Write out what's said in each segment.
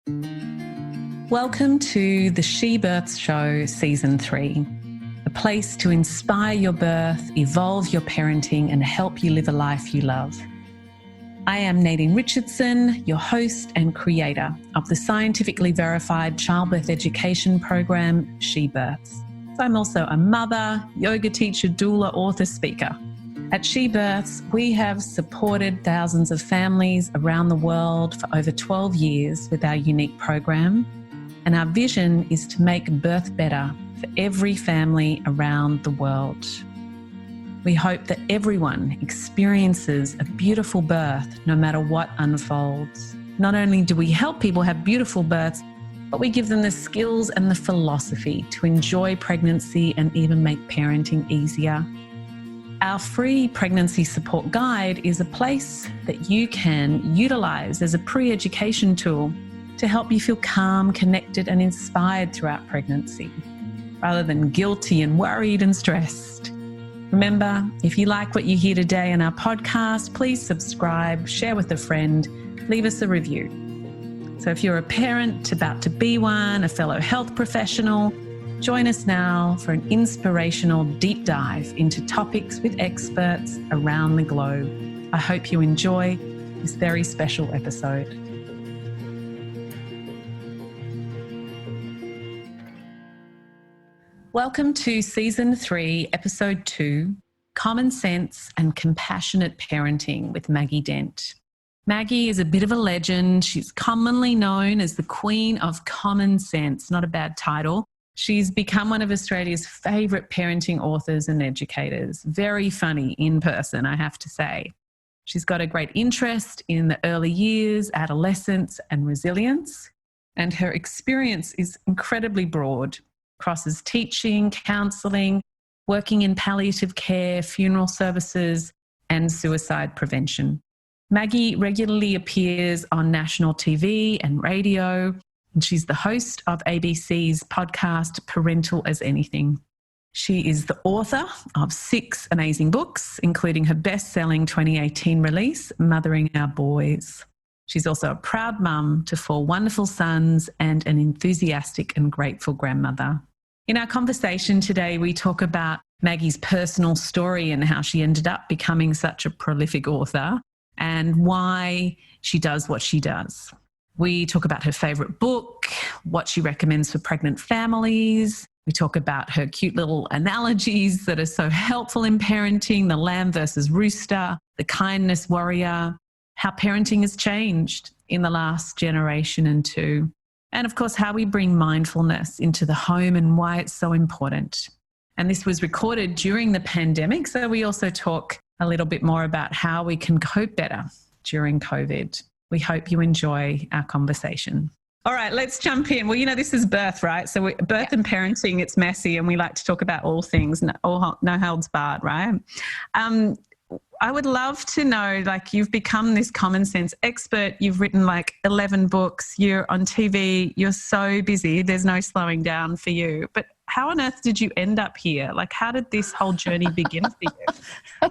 Welcome to the She Births Show Season 3, a place to inspire your birth, evolve your parenting, and help you live a life you love. I am Nadine Richardson, your host and creator of the scientifically verified childbirth education program, She Births. I'm also a mother, yoga teacher, doula, author, speaker. At She Births, we have supported thousands of families around the world for over 12 years with our unique program. And our vision is to make birth better for every family around the world. We hope that everyone experiences a beautiful birth no matter what unfolds. Not only do we help people have beautiful births, but we give them the skills and the philosophy to enjoy pregnancy and even make parenting easier. Our free pregnancy support guide is a place that you can utilize as a pre-education tool to help you feel calm, connected, and inspired throughout pregnancy, rather than guilty and worried and stressed. Remember, if you like what you hear today on our podcast, please subscribe, share with a friend, leave us a review. So if you're a parent about to be one, a fellow health professional, join us now for an inspirational deep dive into topics with experts around the globe. I hope you enjoy this very special episode. Welcome to Season 3, Episode 2, Common Sense and Compassionate Parenting with Maggie Dent. Maggie is a bit of a legend. She's commonly known as the Queen of Common Sense, not a bad title. She's become one of Australia's favourite parenting authors and educators. Very funny in person, I have to say. She's got a great interest in the early years, adolescence and resilience, and her experience is incredibly broad. Crosses teaching, counselling, working in palliative care, funeral services, and suicide prevention. Maggie regularly appears on national TV and radio, and she's the host of ABC's podcast, Parental as Anything. She is the author of 6 amazing books, including her best-selling 2018 release, Mothering Our Boys. She's also a proud mum to 4 wonderful sons and an enthusiastic and grateful grandmother. In our conversation today, we talk about Maggie's personal story and how she ended up becoming such a prolific author and why she does what she does. We talk about her favourite book, what she recommends for pregnant families. We talk about her cute little analogies that are so helpful in parenting, the lamb versus rooster, the kindness warrior, how parenting has changed in the last generation and 2. And of course, how we bring mindfulness into the home and why it's so important. And this was recorded during the pandemic, so we also talk a little bit more about how we can cope better during COVID. We hope you enjoy our conversation. All right, let's jump in. Well, this is birth, right? So birth and parenting, it's messy, and we like to talk about all things, no holds barred, right? I would love to know, you've become this common sense expert. You've written 11 books. You're on TV. You're so busy. There's no slowing down for you. But how on earth did you end up here? How did this whole journey begin for you?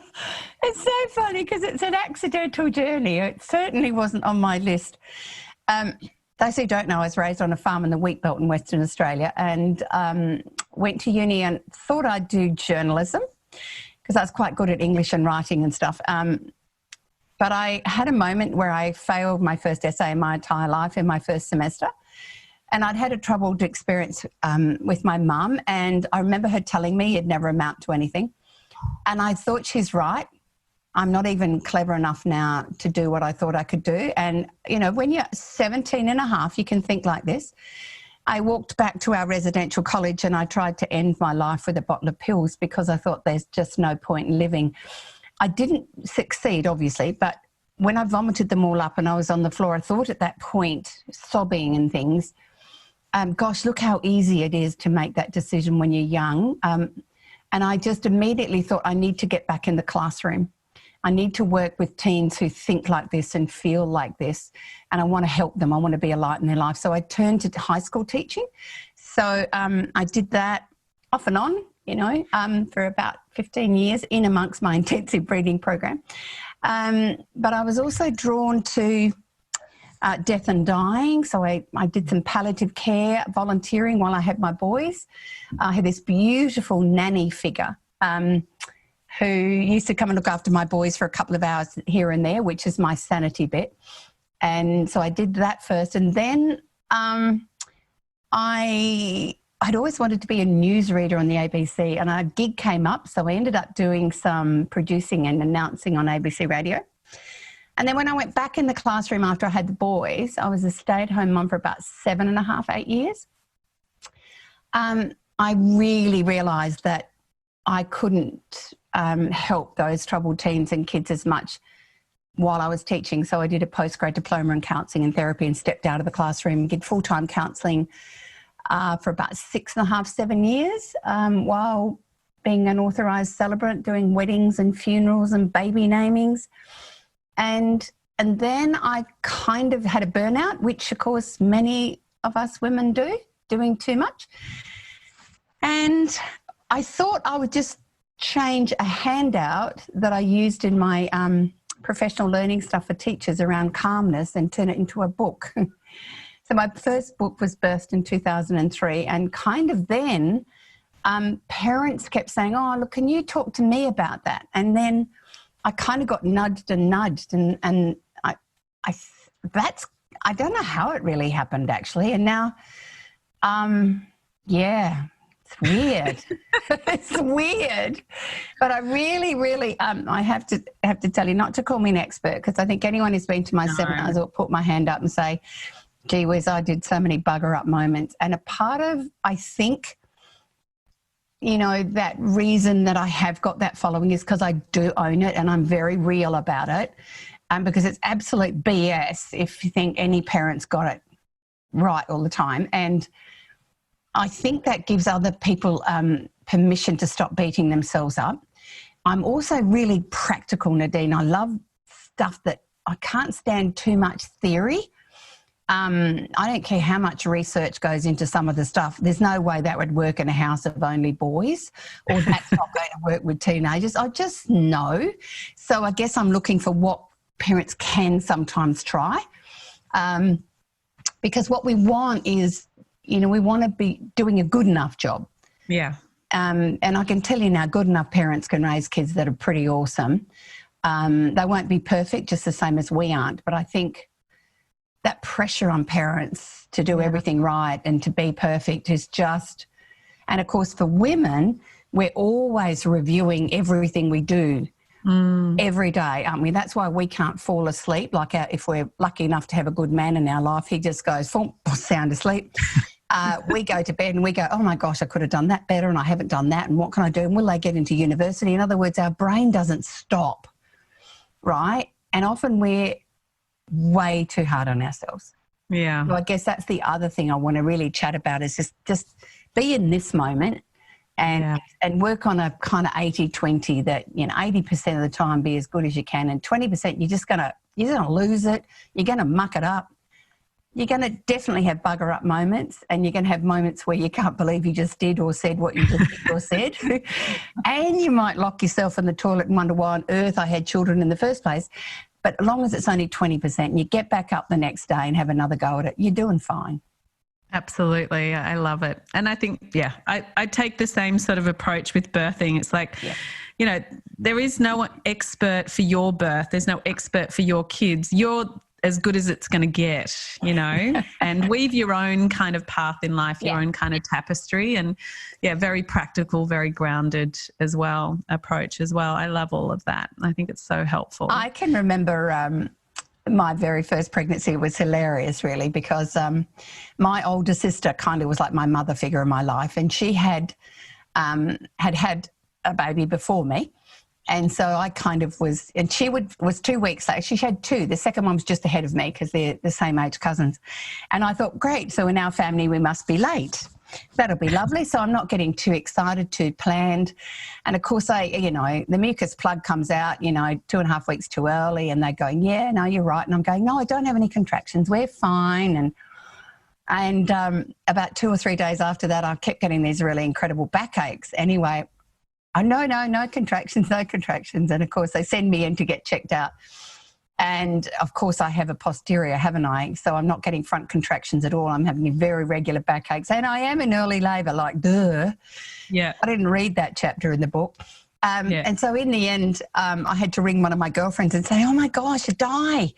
It's so funny because it's an accidental journey. It certainly wasn't on my list. Those who don't know, I was raised on a farm in the wheat belt in Western Australia and went to uni and thought I'd do journalism, because I was quite good at English and writing and stuff. But I had a moment where I failed my first essay in my entire life in my first semester. And I'd had a troubled experience with my mum. And I remember her telling me it'd never amount to anything. And I thought, she's right. I'm not even clever enough now to do what I thought I could do. And, when you're 17 and a half, you can think like this. I walked back to our residential college and I tried to end my life with a bottle of pills because I thought there's just no point in living. I didn't succeed, obviously, but when I vomited them all up and I was on the floor, I thought at that point, sobbing and things, gosh, look how easy it is to make that decision when you're young. And I just immediately thought, I need to get back in the classroom. I need to work with teens who think like this and feel like this, and I want to help them. I want to be a light in their life. So I turned to high school teaching. So I did that off and on, for about 15 years in amongst my intensive breeding program. But I was also drawn to death and dying. So I did some palliative care volunteering while I had my boys. I had this beautiful nanny figure who used to come and look after my boys for a couple of hours here and there, which is my sanity bit. And so I did that first. And then I'd always wanted to be a newsreader on the ABC, and a gig came up. So I ended up doing some producing and announcing on ABC Radio. And then when I went back in the classroom after I had the boys, I was a stay-at-home mum for about 7.5, 8 years. I really realised that I couldn't help those troubled teens and kids as much while I was teaching. So I did a postgrad diploma in counselling and therapy and stepped out of the classroom and did full-time counselling for about 6.5, 7 years while being an authorised celebrant, doing weddings and funerals and baby namings. And then I kind of had a burnout, which of course many of us women do, doing too much. And I thought I would just change a handout that I used in my professional learning stuff for teachers around calmness and turn it into a book. So my first book was birthed in 2003, and kind of then parents kept saying, oh, look, can you talk to me about that? And then I kind of got nudged, and I don't know how it really happened actually. And now, yeah, it's weird. It's weird. But I really, I have to tell you not to call me an expert, because I think anyone who's been to my seminars will put my hand up and say, gee whiz, I did so many bugger up moments. And a part of, I think, you know, that reason that I have got that following is because I do own it and I'm very real about it. Because it's absolute BS if you think any parent's got it right all the time. And I think that gives other people permission to stop beating themselves up. I'm also really practical, Nadine. I love stuff that I can't stand too much theory. I don't care how much research goes into some of the stuff. There's no way that would work in a house of only boys, or that's not going to work with teenagers. I just know. So I guess I'm looking for what parents can sometimes try. Because what we want is, you know, we want to be doing a good enough job. Yeah. And I can tell you now, good enough parents can raise kids that are pretty awesome. They won't be perfect, just the same as we aren't. But I think that pressure on parents to do everything right and to be perfect is just, and of course for women, we're always reviewing everything we do every day, aren't we? That's why we can't fall asleep. Like if we're lucky enough to have a good man in our life, he just goes sound asleep. We go to bed and we go, oh my gosh, I could have done that better and I haven't done that, and what can I do? And will they get into university? In other words, our brain doesn't stop, right? And often we're way too hard on ourselves. Yeah. So I guess that's the other thing I want to really chat about is just be in this moment and work on a kind of 80-20 that, you know, 80% of the time be as good as you can, and 20% you're gonna lose it, you're gonna muck it up. You're going to definitely have bugger up moments, and you're going to have moments where you can't believe you just did or said what you just did or said. And you might lock yourself in the toilet and wonder why on earth I had children in the first place. But as long as it's only 20% and you get back up the next day and have another go at it, you're doing fine. Absolutely. I love it. And I think, I take the same sort of approach with birthing. It's like, you know, there is no expert for your birth. There's no expert for your kids. You're as good as it's going to get, you know, and weave your own kind of path in life, your own kind of tapestry, and very practical, very grounded as well, approach as well. I love all of that. I think it's so helpful. I can remember my very first pregnancy was hilarious, really, because my older sister kind of was like my mother figure in my life, and she had had a baby before me. And so I kind of was, and she was 2 weeks late. She had two. The second one was just ahead of me because they're the same age cousins. And I thought, great, so in our family we must be late. That'll be lovely. So I'm not getting too excited, too planned. And of course, the mucus plug comes out, 2.5 weeks too early, and they're going, yeah, no, you're right. And I'm going, no, I don't have any contractions. We're fine. And about 2 or 3 days after that, I kept getting these really incredible backaches. Anyway, no contractions. And of course, they send me in to get checked out. And of course, I have a posterior, haven't I? So I'm not getting front contractions at all. I'm having very regular backaches. And I am in early labour, like, duh. Yeah. I didn't read that chapter in the book. And so in the end, I had to ring one of my girlfriends and say, oh, my gosh, Di,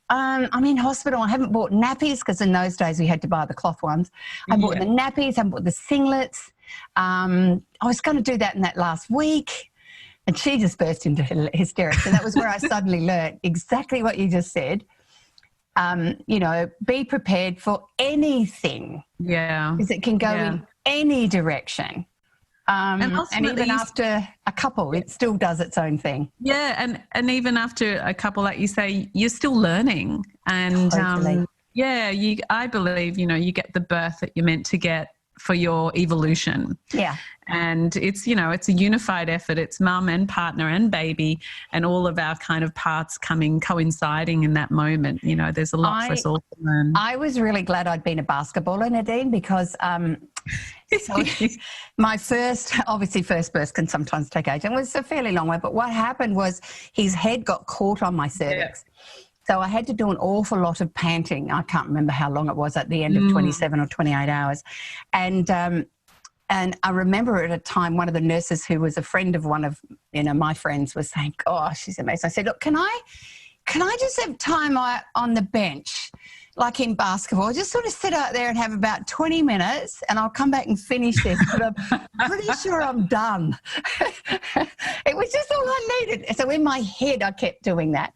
I'm in hospital. I haven't bought nappies, because in those days we had to buy the cloth ones. I bought the nappies. I bought the singlets. I was going to do that in that last week. And she just burst into hysterics. And that was where I suddenly learned exactly what you just said. You know, be prepared for anything. Yeah. Because it can go in any direction. And even after a couple, it still does its own thing. Yeah, and even after a couple, like you say, you're still learning. And Totally. I believe, you know, you get the birth that you're meant to get for your evolution. Yeah. And it's, you know, it's a unified effort. It's mum and partner and baby and all of our kind of parts coinciding in that moment. You know, there's a lot for us all to learn. I was really glad I'd been a basketballer, Nadine, because my first birth can sometimes take age. And it was a fairly long way. But what happened was his head got caught on my cervix. Yeah. So I had to do an awful lot of panting. I can't remember how long it was, at the end of 27 or 28 hours. And I remember at a time, one of the nurses who was a friend of one of, you know, my friends was saying, oh, she's amazing. I said, look, can I just have time on the bench, like in basketball? Just sort of sit out there and have about 20 minutes and I'll come back and finish this. But I'm pretty sure I'm done. It was just all I needed. So in my head, I kept doing that.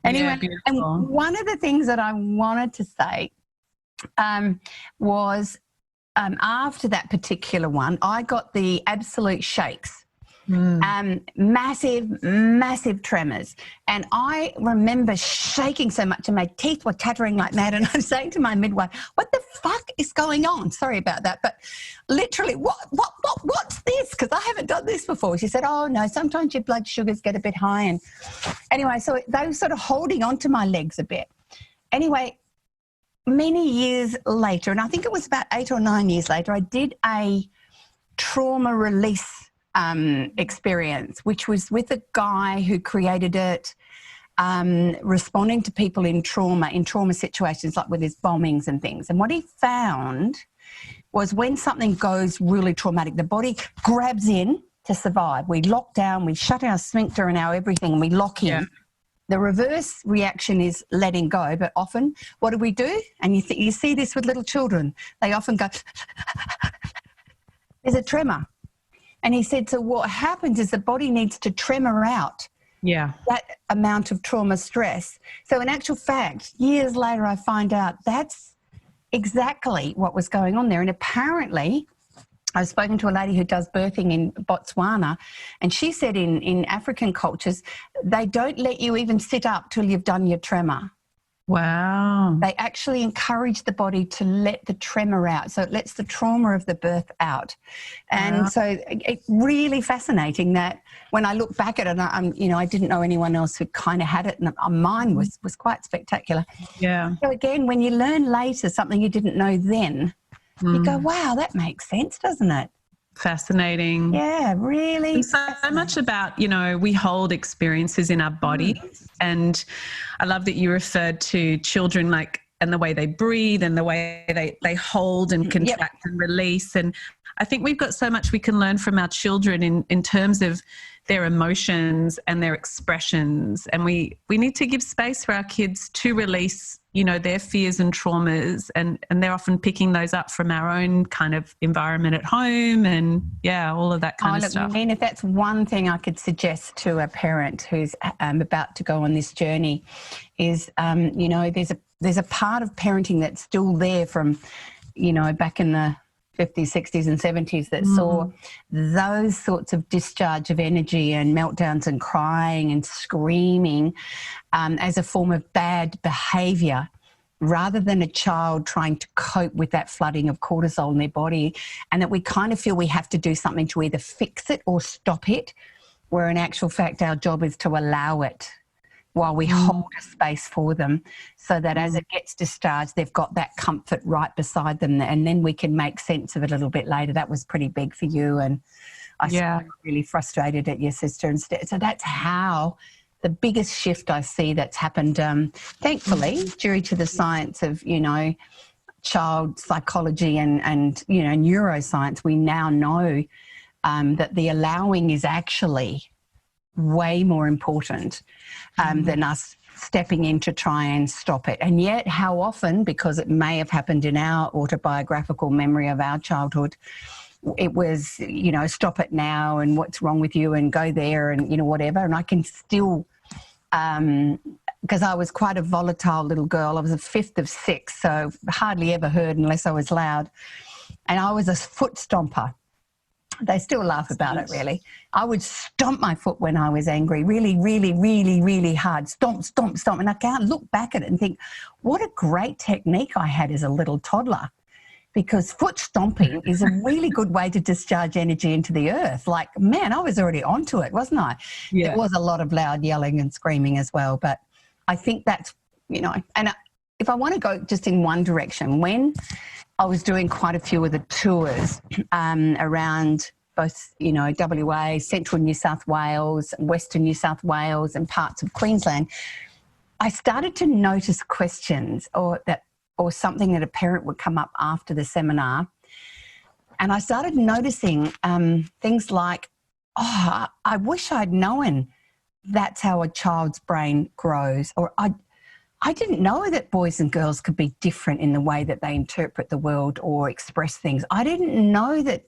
Anyway, and one of the things that I wanted to say was after that particular one, I got the absolute shakes, massive tremors. And I remember shaking so much and my teeth were chattering like mad. And I'm saying to my midwife, what the fuck is going on? Sorry about that. But literally, what's this? Because I haven't done this before. She said, oh, no, sometimes your blood sugars get a bit high. And anyway, so they were sort of holding onto my legs a bit. Anyway, many years later, and I think it was about 8 or 9 years later, I did a trauma release experience, which was with a guy who created it, responding to people in trauma situations, like with his bombings and things. And what he found was when something goes really traumatic, the body grabs in to survive. We lock down, we shut our sphincter and our everything, and we lock in. Yeah. The reverse reaction is letting go, but often, what do? And you see this with little children. They often go, there's a tremor. And he said, so what happens is the body needs to tremor out that amount of trauma stress. So in actual fact, years later, I find out that's exactly what was going on there. And apparently, I've spoken to a lady who does birthing in Botswana, and she said in African cultures, they don't let you even sit up till you've done your tremor. Wow. They actually encourage the body to let the tremor out. So it lets the trauma of the birth out. And so it's really fascinating that when I look back at it, I didn't know anyone else who kind of had it, and mine was quite spectacular. Yeah. So again, when you learn later something you didn't know then, you go, wow, that makes sense, doesn't it? Fascinating. Yeah, really. And so much about, we hold experiences in our bodies. And I love that you referred to children and the way they breathe and the way they hold and contract and release. And I think we've got so much we can learn from our children in terms of their emotions and their expressions. And we need to give space for our kids to release, their fears and traumas. And they're often picking those up from our own kind of environment at home and, all of that kind of stuff. I mean, if that's one thing I could suggest to a parent who's about to go on this journey is, there's a part of parenting that's still there from, back in the 50s, 60s and 70s that saw those sorts of discharge of energy and meltdowns and crying and screaming as a form of bad behaviour, rather than a child trying to cope with that flooding of cortisol in their body, and that we kind of feel we have to do something to either fix it or stop it, where in actual fact our job is to allow it while we hold a space for them, so that as it gets discharged, they've got that comfort right beside them, and then we can make sense of it a little bit later. That was pretty big for you, and I got really frustrated at your sister instead. So that's how the biggest shift I see that's happened, thankfully, due to the science of, child psychology and neuroscience. We now know that the allowing is actually way more important than us stepping in to try and stop it. And yet, how often, because it may have happened in our autobiographical memory of our childhood, it was, stop it now and what's wrong with you and go there and, whatever. And I can still, because I was quite a volatile little girl. I was a fifth of six, so hardly ever heard unless I was loud. And I was a foot stomper. They still laugh about it, really. I would stomp my foot when I was angry, really, really, really, really hard. Stomp, stomp, stomp. And I can't look back at it and think, what a great technique I had as a little toddler. Because foot stomping is a really good way to discharge energy into the earth. Like, man, I was already onto it, wasn't I? Yeah. It was a lot of loud yelling and screaming as well. But I think that's, and if I want to go just in one direction, when I was doing quite a few of the tours around both, WA, central New South Wales, western New South Wales and parts of Queensland, I started to notice questions or something that a parent would come up after the seminar. And I started noticing things like, I wish I'd known that's how a child's brain grows. Or I didn't know that boys and girls could be different in the way that they interpret the world or express things. I didn't know that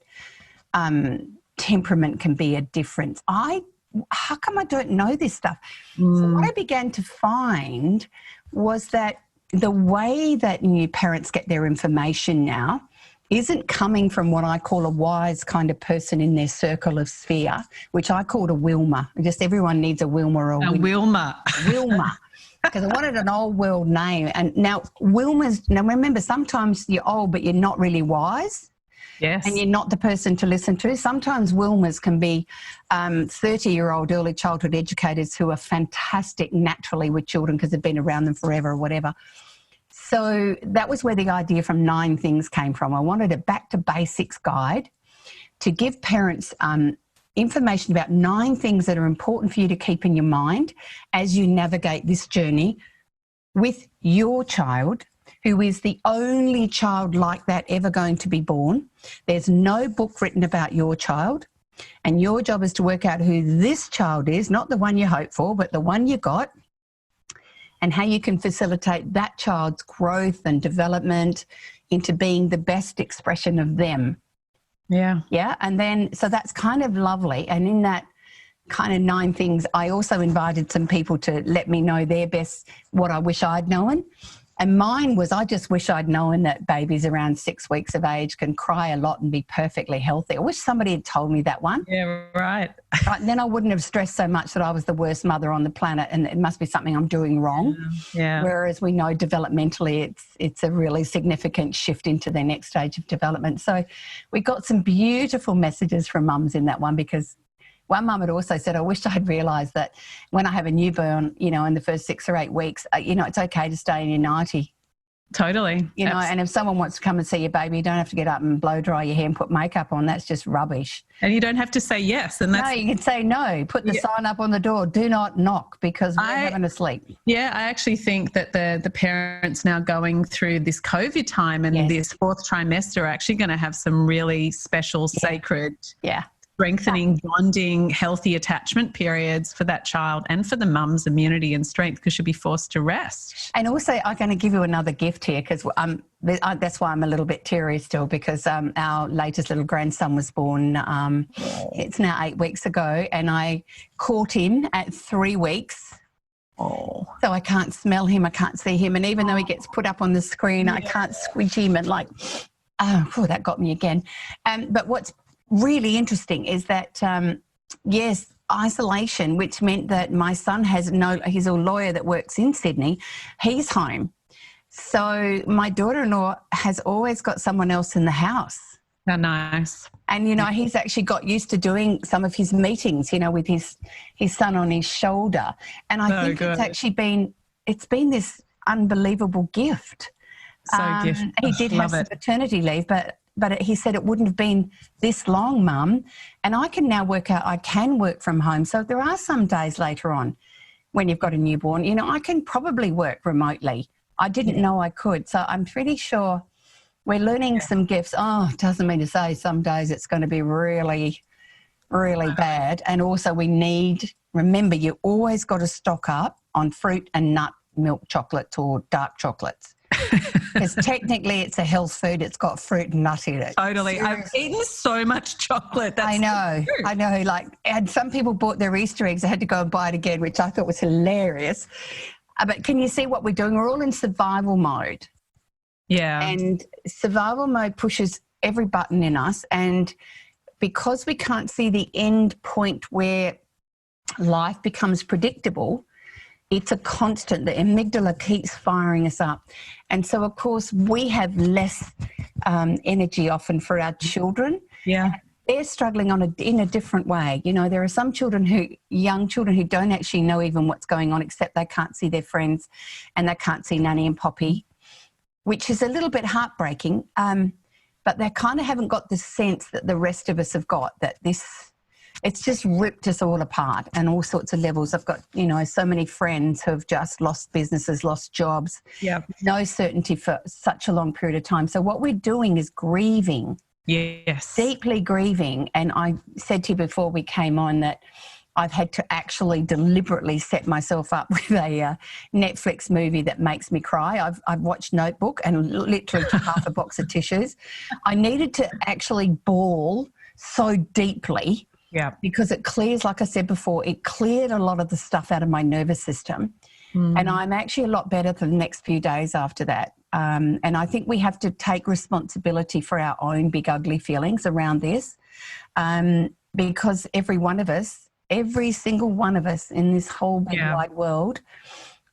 temperament can be a difference. How come I don't know this stuff? So what I began to find was that the way that new parents get their information now isn't coming from what I call a wise kind of person in their circle of sphere, which I called a Wilma. Just everyone needs a Wilma or a Wilma. Wilma. Because I wanted an old world name. And now remember, sometimes you're old, but you're not really wise. Yes. And you're not the person to listen to. Sometimes Wilmas can be 30-year-old early childhood educators who are fantastic naturally with children because they've been around them forever or whatever. So that was where the idea from 9 Things came from. I wanted a back to basics guide to give parents information about 9 things that are important for you to keep in your mind as you navigate this journey with your child, who is the only child like that ever going to be born. There's no book written about your child, and your job is to work out who this child is, not the one you hope for, but the one you got, and how you can facilitate that child's growth and development into being the best expression of them. Yeah. Yeah. And then, so that's kind of lovely. And in that kind of 9 things, I also invited some people to let me know their best, what I wish I'd known. And mine was, I just wish I'd known that babies around 6 weeks of age can cry a lot and be perfectly healthy. I wish somebody had told me that one. Yeah, right. And then I wouldn't have stressed so much that I was the worst mother on the planet and it must be something I'm doing wrong. Yeah. Whereas we know developmentally it's a really significant shift into their next stage of development. So we got some beautiful messages from mums in that one, because one mum had also said, I wish I'd realised that when I have a newborn, in the first 6 or 8 weeks, it's okay to stay in your nighty. Totally. And if someone wants to come and see your baby, you don't have to get up and blow dry your hair and put makeup on. That's just rubbish. And you don't have to say yes. And that's... No, you can say no. Put the sign up on the door. Do not knock, because we're having a sleep. Yeah, I actually think that the parents now going through this COVID time and this 4th trimester are actually going to have some really special, sacred... strengthening, bonding, healthy attachment periods for that child and for the mum's immunity and strength, because she'll be forced to rest. And also, I'm going to give you another gift here, because that's why I'm a little bit teary still, because our latest little grandson was born, it's now 8 weeks ago, and I caught him at 3 weeks. Oh. So I can't smell him, I can't see him, and even though he gets put up on the screen, I can't squidge him and that got me again. But what's really interesting is that, isolation, which meant that my son he's a lawyer that works in Sydney, he's home. So my daughter-in-law has always got someone else in the house. How nice. And, he's actually got used to doing some of his meetings, with his son on his shoulder. And I think it's actually been this unbelievable gift. So gift. He did have some paternity leave, but he said it wouldn't have been this long, Mum. And I can now work out I can work from home. So there are some days later on when you've got a newborn. You know, I can probably work remotely. I didn't know I could. So I'm pretty sure we're learning some gifts. Oh, it doesn't mean to say some days it's going to be really, really bad. And also remember, you always got to stock up on fruit and nut milk chocolates or dark chocolates. Because technically it's a health food. It's got fruit and nut in it. Totally. Seriously. I've eaten so much chocolate. That's I know. Like, and some people bought their Easter eggs. I had to go and buy it again, which I thought was hilarious. But can you see what we're doing? We're all in survival mode. Yeah. And survival mode pushes every button in us. And because we can't see the end point where life becomes predictable, it's a constant. The amygdala keeps firing us up. And so, of course, we have less energy often for our children. Yeah. They're struggling in a different way. You know, there are some young children who don't actually know even what's going on, except they can't see their friends and they can't see Nanny and Poppy, which is a little bit heartbreaking. But they kind of haven't got the sense that the rest of us have got, that it's just ripped us all apart and all sorts of levels. I've got, you know, so many friends who have just lost businesses, lost jobs, no certainty for such a long period of time. So what we're doing is grieving. Yes. Deeply grieving. And I said to you before we came on that I've had to actually deliberately set myself up with a Netflix movie that makes me cry. I've watched Notebook and literally took half a box of tissues. I needed to actually bawl so deeply. Yeah. Because it clears, like I said before, it cleared a lot of the stuff out of my nervous system. And I'm actually a lot better for the next few days after that. And I think we have to take responsibility for our own big ugly feelings around this, because every single one of us in this whole big wide world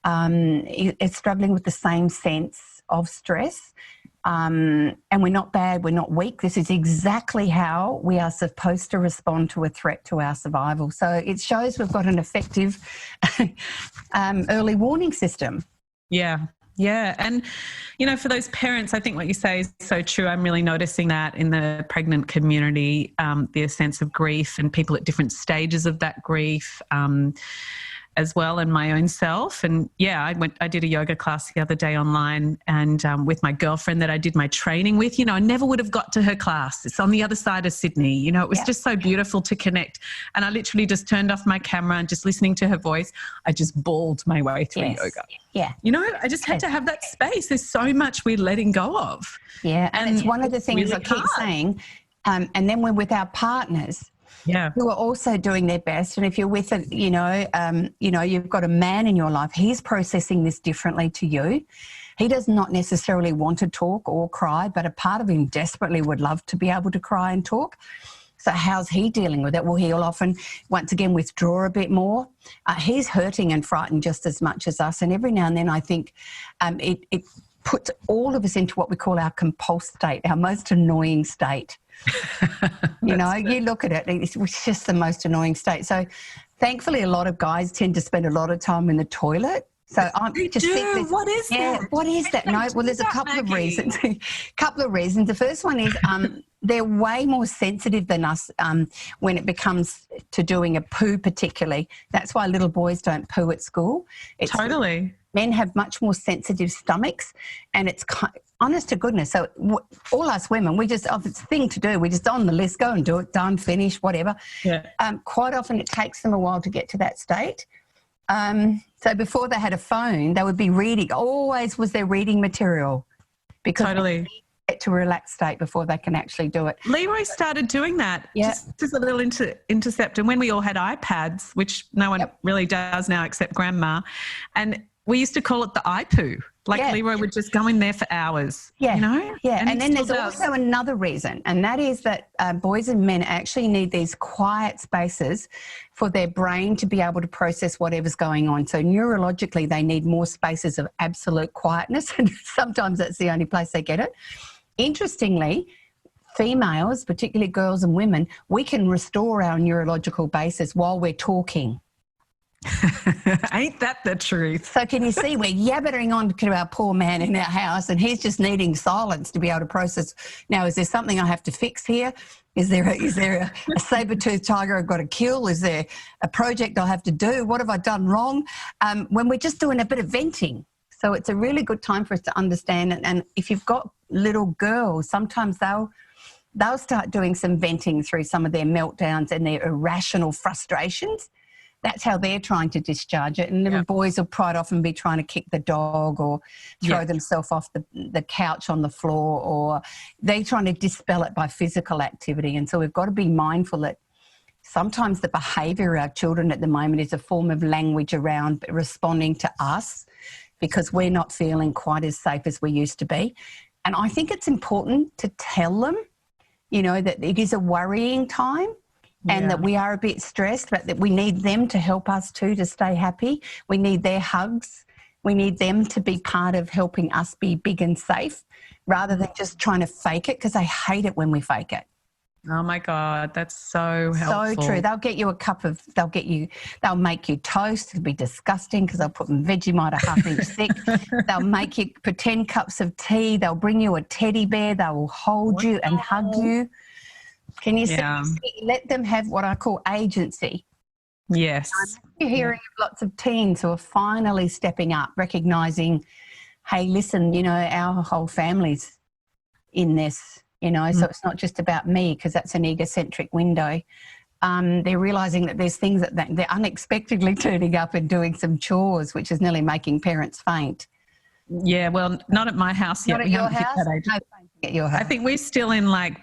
is struggling with the same sense of stress. And we're not bad, we're not weak. This is exactly how we are supposed to respond to a threat to our survival. So it shows we've got an effective early warning system. Yeah. Yeah. And, you know, for those parents, I think what you say is so true. I'm really noticing that in the pregnant community, the sense of grief and people at different stages of that grief, as well, and my own self. And yeah, I did a yoga class the other day online, and with my girlfriend that I did my training with. You know, I never would have got to her class. It's on the other side of Sydney. You know, it was just so beautiful to connect. And I literally just turned off my camera and just listening to her voice, I just bawled my way through yoga. Yeah. You know, I just had to have that space. There's so much we're letting go of. Yeah. And it's one of the things really I keep saying. And then we're with our partners. Who are also doing their best. And if you're with you've got a man in your life, he's processing this differently to you. He does not necessarily want to talk or cry, but a part of him desperately would love to be able to cry and talk. So how's he dealing with it? Well, he'll often, once again, withdraw a bit more. He's hurting and frightened just as much as us. And every now and then I think it puts all of us into what we call our compulsed state, our most annoying state. You know, you look at it, it's just the most annoying state. So thankfully a lot of guys tend to spend a lot of time in the toilet. So I just think what is that? What is that? No, well, there's a couple of reasons. The first one is they're way more sensitive than us when it becomes to doing a poo particularly. That's why little boys don't poo at school. Totally. Men have much more sensitive stomachs, and it's honest to goodness. So all us women, we just, if it's a thing to do, we just on the list, go and do it, done, finish, whatever. Yeah. Quite often it takes them a while to get to that state. So before they had a phone, they would be reading. Always was their reading material, because they get to a relaxed state before they can actually do it. Leroy started doing that. Just a little intercept. And when we all had iPads, which no one really does now except grandma, and we used to call it the iPoo. Leroy would just go in there for hours. Yeah. You know? Yeah. And then there's also another reason, and that is that boys and men actually need these quiet spaces for their brain to be able to process whatever's going on. So neurologically, they need more spaces of absolute quietness, and sometimes that's the only place they get it. Interestingly, females, particularly girls and women, we can restore our neurological basis while we're talking. Ain't that the truth? So can you see we're yabbering on to our poor man in our house and he's just needing silence to be able to process. Now, is there something I have to fix here? Is there a saber-toothed tiger I've got to kill? Is there a project I have to do? What have I done wrong? When we're just doing a bit of venting. So it's a really good time for us to understand. And if you've got little girls, sometimes they'll start doing some venting through some of their meltdowns and their irrational frustrations. That's how they're trying to discharge it. And little boys will quite often be trying to kick the dog or throw themselves off the couch on the floor, or they're trying to dispel it by physical activity. And so we've got to be mindful that sometimes the behaviour of our children at the moment is a form of language around responding to us because we're not feeling quite as safe as we used to be. And I think it's important to tell them, you know, that it is a worrying time. And that we are a bit stressed, but that we need them to help us too to stay happy. We need their hugs. We need them to be part of helping us be big and safe rather than just trying to fake it, because I hate it when we fake it. Oh my God, that's so helpful. So true. They'll get you they'll make you toast. It'll be disgusting because they'll put Vegemite a half-inch thick. They'll make you pretend cups of tea. They'll bring you a teddy bear. They will hold you and hug you. Can you see? Let them have what I call agency. Yes. You're hearing of lots of teens who are finally stepping up, recognising, hey, listen, you know, our whole family's in this, you know, so it's not just about me, because that's an egocentric window. They're realising that there's things that they're unexpectedly turning up and doing some chores, which is nearly making parents faint. Yeah, well, not at my house yet. Not at your house? No, at your house. I think we're still in like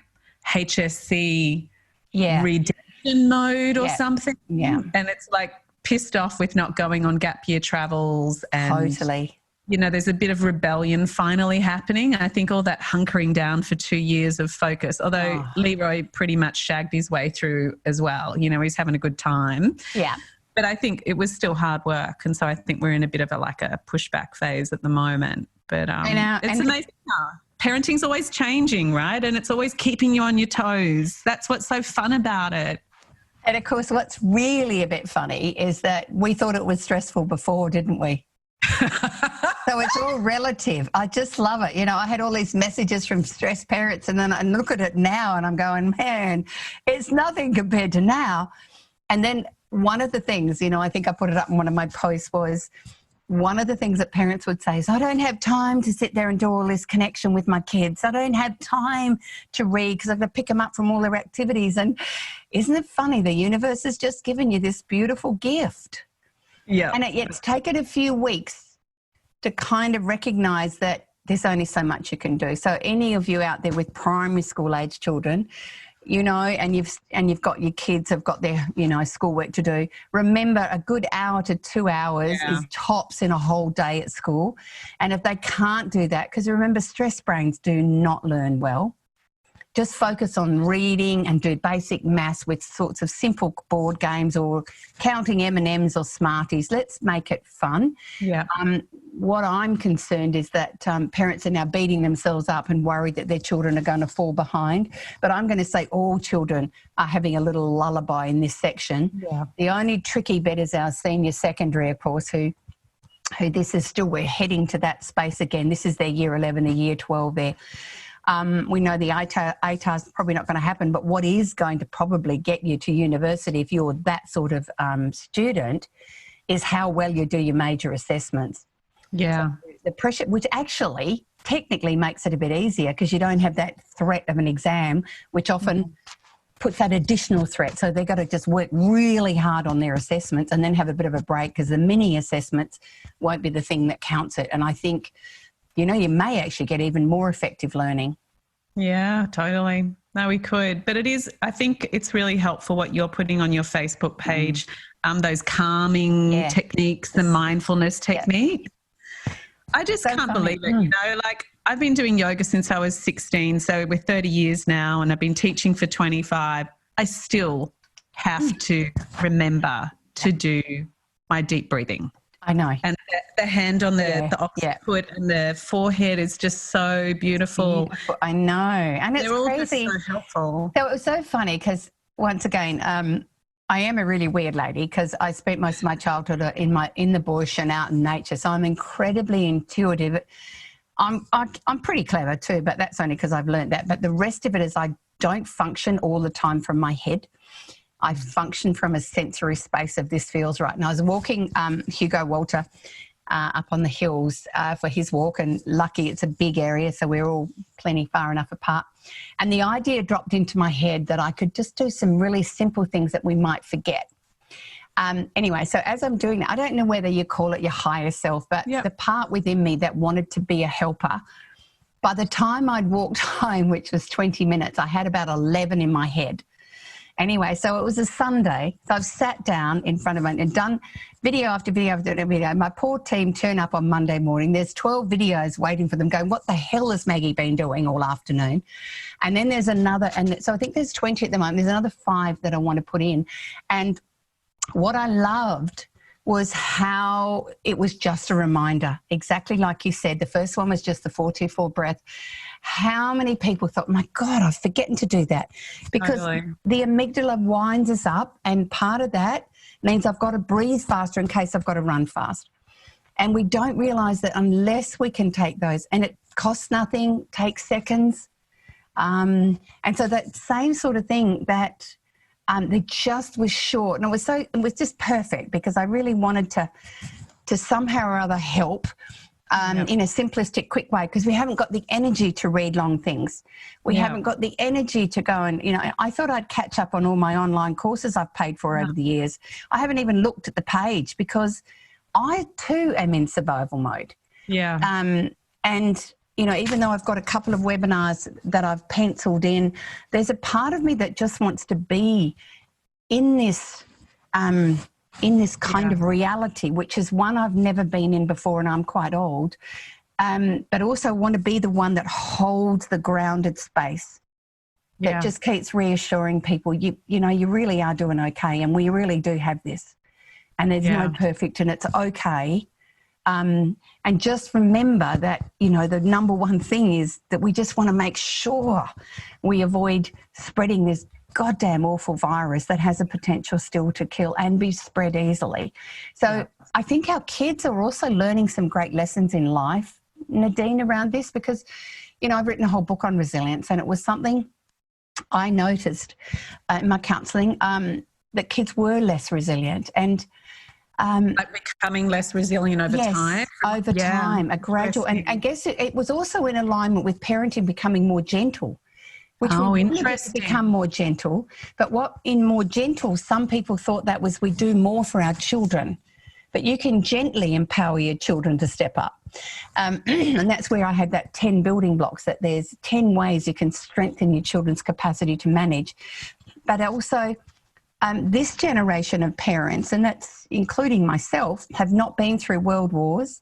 HSC redemption mode or something. Yeah. And it's like pissed off with not going on gap year travels. And, totally. you know, there's a bit of rebellion finally happening. I think all that hunkering down for 2 years of focus, although Leroy pretty much shagged his way through as well. You know, he's having a good time. Yeah. But I think it was still hard work. And so I think we're in a bit of a pushback phase at the moment. But it's amazing how parenting's always changing, right? And it's always keeping you on your toes. That's what's so fun about it. And, of course, what's really a bit funny is that we thought it was stressful before, didn't we? So it's all relative. I just love it. You know, I had all these messages from stressed parents, and then I look at it now and I'm going, man, it's nothing compared to now. And then one of the things, you know, I think I put it up in one of my posts, was one of the things that parents would say is, I don't have time to sit there and do all this connection with my kids. I don't have time to read because I've got to pick them up from all their activities. And isn't it funny? The universe has just given you this beautiful gift. Yeah. And it's taken a few weeks to kind of recognise that there's only so much you can do. So any of you out there with primary school age children, you know, and you've got your kids have got their, you know, schoolwork to do. Remember, a good hour to 2 hours is tops in a whole day at school. And if they can't do that, because remember, stress brains do not learn well. Just focus on reading and do basic maths with sorts of simple board games or counting M&Ms or Smarties. Let's make it fun. Yeah. What I'm concerned is that parents are now beating themselves up and worried that their children are going to fall behind. But I'm going to say all children are having a little lullaby in this section. Yeah. The only tricky bit is our senior secondary, of course, who this is still, we're heading to that space again. This is their year 11, the year 12 there. We know the ATAR is probably not going to happen, but what is going to probably get you to university if you're that sort of student is how well you do your major assessments. Yeah. So the pressure, which actually technically makes it a bit easier because you don't have that threat of an exam, which often puts that additional threat. So they've got to just work really hard on their assessments and then have a bit of a break, because the mini assessments won't be the thing that counts it. And I think, you know, you may actually get even more effective learning. Yeah, totally. No, we could. But it is, I think it's really helpful what you're putting on your Facebook page, those calming techniques, the mindfulness technique. I just can't believe it, you know, like I've been doing yoga since I was 16, so we're 30 years now, and I've been teaching for 25. I still have to remember to do my deep breathing. I know. And the hand on the occiput and the forehead is just so beautiful. I know. And it's They're all crazy. just so helpful. So it was so funny because, once again, I am a really weird lady because I spent most of my childhood in the bush and out in nature. So I'm incredibly intuitive. I'm pretty clever too, but that's only because I've learned that. But the rest of it is I don't function all the time from my head. I function from a sensory space of this feels right. And I was walking Hugo Walter up on the hills for his walk, and lucky it's a big area, so we're all plenty far enough apart. And the idea dropped into my head that I could just do some really simple things that we might forget. Anyway, so as I'm doing that, I don't know whether you call it your higher self, but the part within me that wanted to be a helper, by the time I'd walked home, which was 20 minutes, I had about 11 in my head. Anyway, so it was a Sunday, so I've sat down in front of it and done video after video after video. My poor team turn up on Monday morning. There's 12 videos waiting for them going, what the hell has Maggie been doing all afternoon? And then there's another, and so I think there's 20 at the moment. There's another 5 that I want to put in. And what I loved was how it was just a reminder, exactly like you said. The first one was just the 4-2-4 breath. How many people thought, my God, I'm forgetting to do that? Because the amygdala winds us up, and part of that means I've got to breathe faster in case I've got to run fast. And we don't realise that unless we can take those, and it costs nothing, takes seconds. And so that same sort of thing that they just was short, and it was just perfect because I really wanted to somehow or other help in a simplistic, quick way, because we haven't got the energy to read long things. We haven't got the energy to go and, I thought I'd catch up on all my online courses I've paid for over the years. I haven't even looked at the page because I too am in survival mode. Yeah. And even though I've got a couple of webinars that I've penciled in, there's a part of me that just wants to be in this kind of reality, which is one I've never been in before, and I'm quite old, but also want to be the one that holds the grounded space that just keeps reassuring people, you really are doing okay, and we really do have this, and there's no perfect, and it's okay. And just remember that, the number one thing is that we just want to make sure we avoid spreading this goddamn awful virus that has a potential still to kill and be spread easily. So I think our kids are also learning some great lessons in life, Nadine, around this, because, I've written a whole book on resilience, and it was something I noticed in my counselling, that kids were less resilient, and like becoming less resilient over time. Over time, a gradual, and I guess it was also in alignment with parenting becoming more gentle, which we need to become more gentle. But in more gentle, some people thought that was we do more for our children, but you can gently empower your children to step up. And that's where I had that 10 building blocks, that there's 10 ways you can strengthen your children's capacity to manage. But also, this generation of parents, and that's including myself, have not been through world wars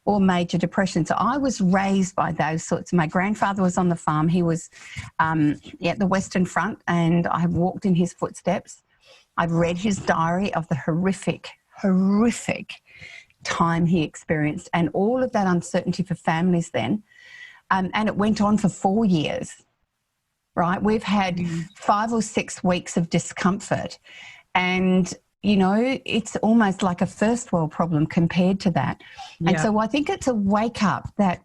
or major depressions. So I was raised by those sorts. My grandfather was on the farm. He was at the Western Front, and I walked in his footsteps. I've read his diary of the horrific time he experienced, and all of that uncertainty for families then. And it went on for 4 years. Right, we've had 5 or 6 weeks of discomfort, and it's almost like a first world problem compared to that. And so I think it's a wake up that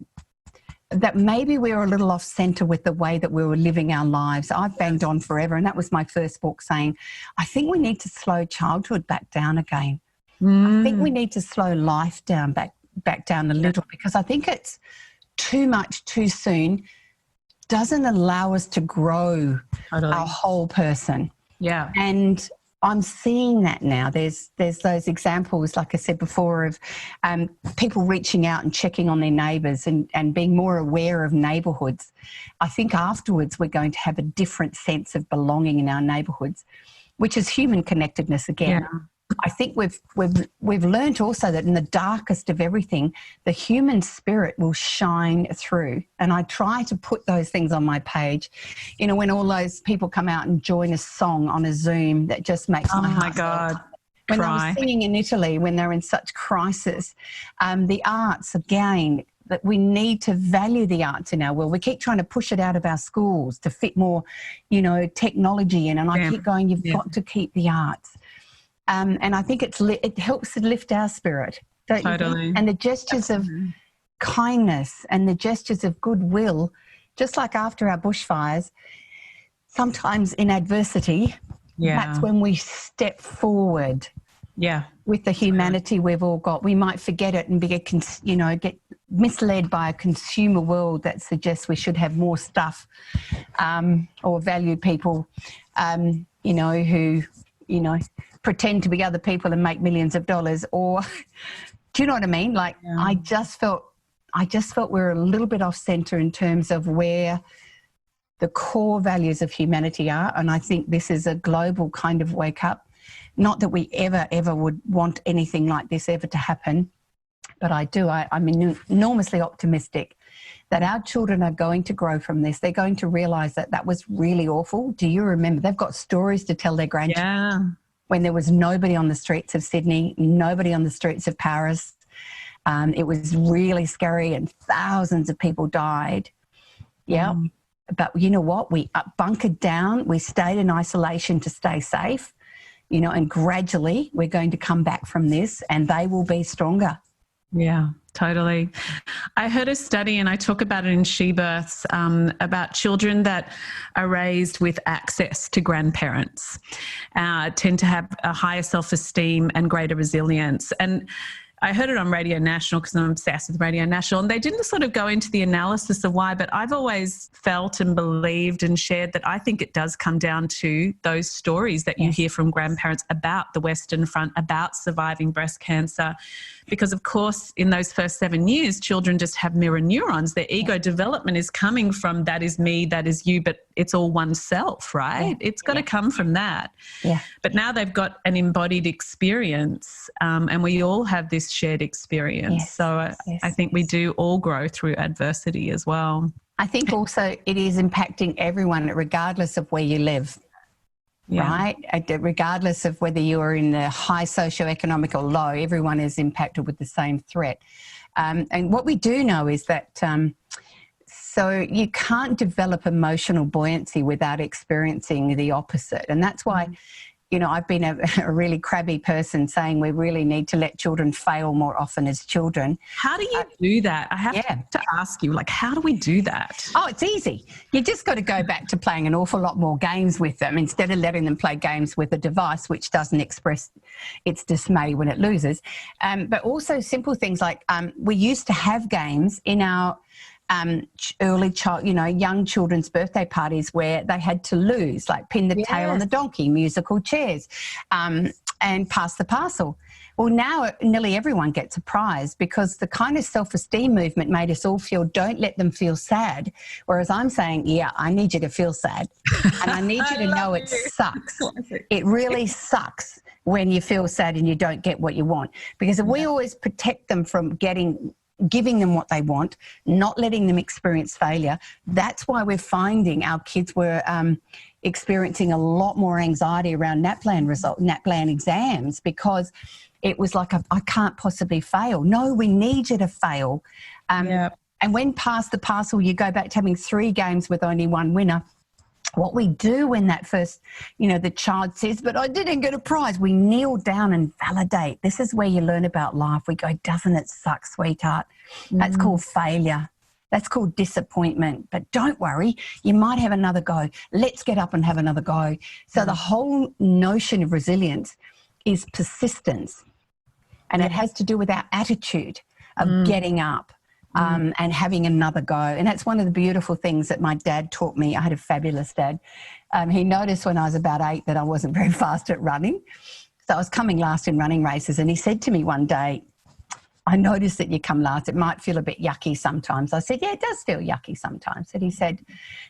maybe we were a little off centre with the way that we were living our lives. I've banged on forever, and that was my first book, saying I think we need to slow childhood back down again. I think we need to slow life down back down a little, because I think it's too much too soon. Doesn't allow us to grow our whole person. Yeah. And I'm seeing that now. There's those examples, like I said before, of people reaching out and checking on their neighbours and being more aware of neighbourhoods. I think afterwards we're going to have a different sense of belonging in our neighbourhoods, which is human connectedness again. Yeah. I think we've learned also that in the darkest of everything, the human spirit will shine through. And I try to put those things on my page. When all those people come out and join a song on a Zoom, that just makes my heart God. When they were singing in Italy, when they're in such crisis, the arts, again, that we need to value the arts in our world. We keep trying to push it out of our schools to fit more, technology in. And I keep going, you've got to keep the arts. And I think it helps to lift our spirit, don't you Totally. think? And the gestures of kindness and the gestures of goodwill, just like after our bushfires, sometimes in adversity, that's when we step forward. Yeah. With the humanity we've all got. We might forget it and get misled by a consumer world that suggests we should have more stuff, or value people, who, pretend to be other people and make millions of dollars. Or, do you know what I mean? Like, I just felt we're a little bit off centre in terms of where the core values of humanity are. And I think this is a global kind of wake up. Not that we ever would want anything like this ever to happen, but I do. I'm enormously optimistic that our children are going to grow from this. They're going to realise that was really awful. Do you remember? They've got stories to tell their grandchildren when there was nobody on the streets of Sydney, nobody on the streets of Paris. It was really scary and thousands of people died. Yeah. But you know what? We bunkered down. We stayed in isolation to stay safe. And gradually we're going to come back from this and they will be stronger. Yeah, totally. I heard a study, and I talk about it in She Births, about children that are raised with access to grandparents tend to have a higher self-esteem and greater resilience. And I heard it on Radio National because I'm obsessed with Radio National, and they didn't sort of go into the analysis of why, but I've always felt and believed and shared that I think it does come down to those stories that you hear from grandparents about the Western Front, about surviving breast cancer. Because, of course, in those first 7 years, children just have mirror neurons. Their ego development is coming from that is me, that is you, but it's all oneself, right? It's got to come from that. Yeah. But now they've got an embodied experience, and we all have this shared experience. So I think we do all grow through adversity as well. I think also it is impacting everyone regardless of where you live. Right? Regardless of whether you are in the high socioeconomic or low, everyone is impacted with the same threat. And what we do know is that so you can't develop emotional buoyancy without experiencing the opposite. And that's why, I've been a really crabby person saying we really need to let children fail more often as children. How do you do that? I have to ask you, how do we do that? Oh, it's easy. You just got to go back to playing an awful lot more games with them instead of letting them play games with a device which doesn't express its dismay when it loses. But also simple things like we used to have games in our young children's birthday parties where they had to lose, like pin the tail on the donkey, musical chairs, and pass the parcel. Well, now nearly everyone gets a prize because the kind of self-esteem movement made us all feel, don't let them feel sad. Whereas I'm saying, I need you to feel sad. And I need you to know it sucks. It really sucks when you feel sad and you don't get what you want. Because if we always protect them from giving them what they want, not letting them experience failure. That's why we're finding our kids were experiencing a lot more anxiety around NAPLAN exams because it was like, I can't possibly fail. No, we need you to fail. And when past the parcel, you go back to having 3 games with only 1 winner. What we do when that first, the child says, but I didn't get a prize, we kneel down and validate. This is where you learn about life. We go, doesn't it suck, sweetheart? That's called failure. That's called disappointment. But don't worry, you might have another go. Let's get up and have another go. So the whole notion of resilience is persistence. And it has to do with our attitude of getting up. And having another go. And that's one of the beautiful things that my dad taught me. I had a fabulous dad. He noticed when I was about 8 that I wasn't very fast at running. So I was coming last in running races. And he said to me one day, I noticed that you come last. It might feel a bit yucky sometimes. I said, yeah, it does feel yucky sometimes. And he said,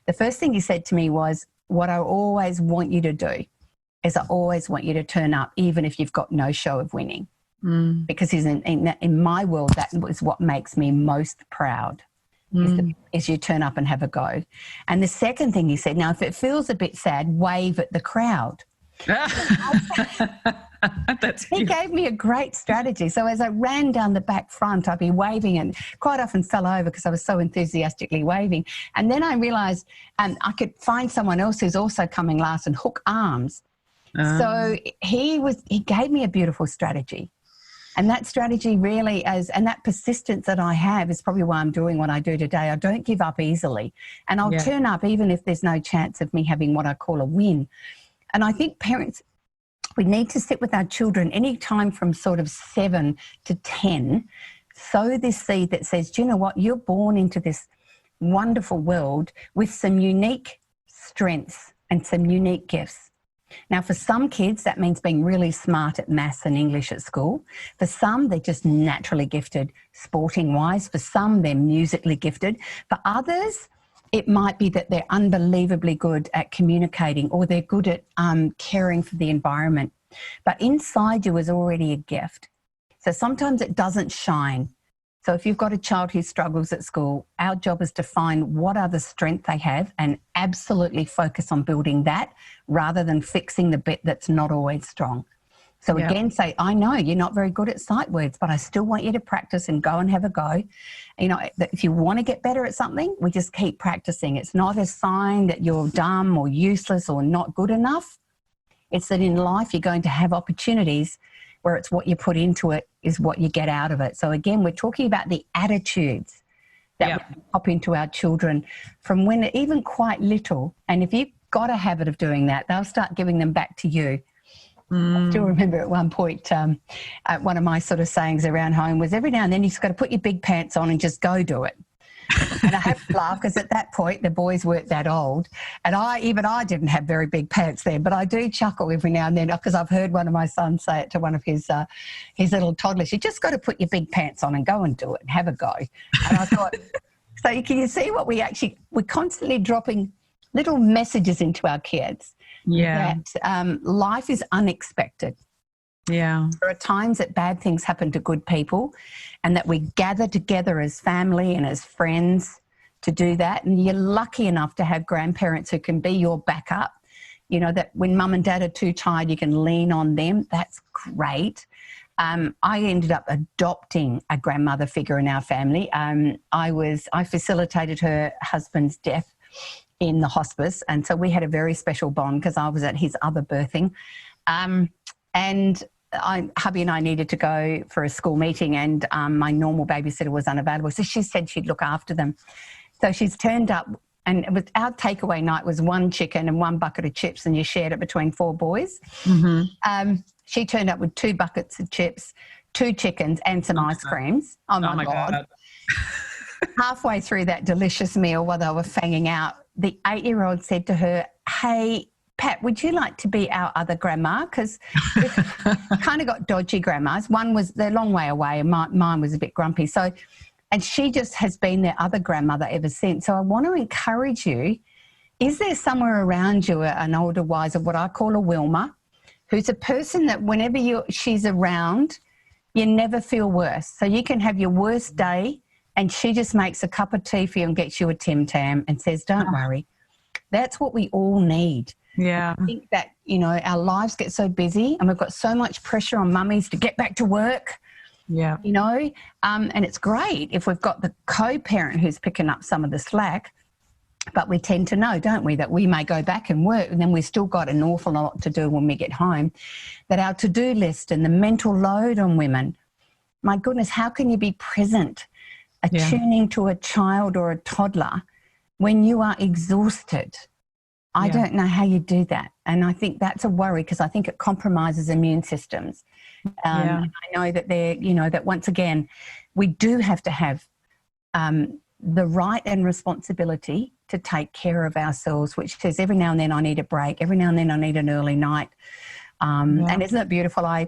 the first thing he said to me was, what I always want you to do is I always want you to turn up even if you've got no show of winning. Because in my world, that was what makes me most proud, is you turn up and have a go. And the second thing he said, now, if it feels a bit sad, wave at the crowd. He gave me a great strategy. So as I ran down the back front, I'd be waving and quite often fell over because I was so enthusiastically waving. And then I realised I could find someone else who's also coming last and hook arms. So he gave me a beautiful strategy. And that strategy really and that persistence that I have is probably why I'm doing what I do today. I don't give up easily. And I'll turn up even if there's no chance of me having what I call a win. And I think parents, we need to sit with our children any time from sort of 7 to 10, sow this seed that says, do you know what? You're born into this wonderful world with some unique strengths and some unique gifts. Now, for some kids, that means being really smart at maths and English at school. For some, they're just naturally gifted sporting-wise. For some, they're musically gifted. For others, it might be that they're unbelievably good at communicating, or they're good at caring for the environment. But inside you is already a gift. So sometimes it doesn't shine. So if you've got a child who struggles at school, our job is to find what other strength they have and absolutely focus on building that rather than fixing the bit that's not always strong. So again, say, I know you're not very good at sight words, but I still want you to practice and go and have a go. You know, if you want to get better at something, we just keep practicing. It's not a sign that you're dumb or useless or not good enough. It's that in life you're going to have opportunities where it's what you put into it is what you get out of it. So again, we're talking about the attitudes that we pop into our children from when they're even quite little. And if you've got a habit of doing that, they'll start giving them back to you. I still remember at one point, one of my sort of sayings around home was every now and then you've got to put your big pants on and just go do it. And I have to laugh because at that point the boys weren't that old, and I didn't have very big pants then, but I do chuckle every now and then because I've heard one of my sons say it to one of his little toddlers. You just got to put your big pants on and go and do it and have a go. And I thought, so can you see what we're constantly dropping little messages into our kids that life is unexpected. Yeah. There are times that bad things happen to good people and that we gather together as family and as friends to do that. And you're lucky enough to have grandparents who can be your backup. You know, that when mum and dad are too tired, you can lean on them. That's great. I ended up adopting a grandmother figure in our family. I facilitated her husband's death in the hospice. And so we had a very special bond because I was at his other birthing. And hubby and I needed to go for a school meeting, and my normal babysitter was unavailable. So she said she'd look after them. So she's turned up, and it was, our takeaway night was 1 chicken and 1 bucket of chips, and you shared it between 4 boys. Mm-hmm. She turned up with 2 buckets of chips, 2 chickens and some ice creams. Oh my God. Halfway through that delicious meal while they were fanging out, the 8-year-old said to her, "Hey, Pat, would you like to be our other grandma?" Because we've kind of got dodgy grandmas. One was, they're a long way away, and mine was a bit grumpy. So, and she just has been their other grandmother ever since. So I want to encourage you, is there somewhere around you an older, wiser, what I call a Wilma, who's a person that whenever she's around, you never feel worse. So you can have your worst day and she just makes a cup of tea for you and gets you a Tim Tam and says, don't worry. That's what we all need. Yeah. I think that, you know, our lives get so busy and we've got so much pressure on mummies to get back to work. Yeah. You know, and it's great if we've got the co-parent who's picking up some of the slack, but we tend to know, don't we, that we may go back and work and then we've still got an awful lot to do when we get home, that our to-do list and the mental load on women, my goodness, how can you be present, attuning to a child or a toddler when you are exhausted? I don't know how you do that. And I think that's a worry because I think it compromises immune systems. I know that that once again, we do have to have the right and responsibility to take care of ourselves, which says every now and then I need a break. Every now and then I need an early night. And isn't it beautiful? I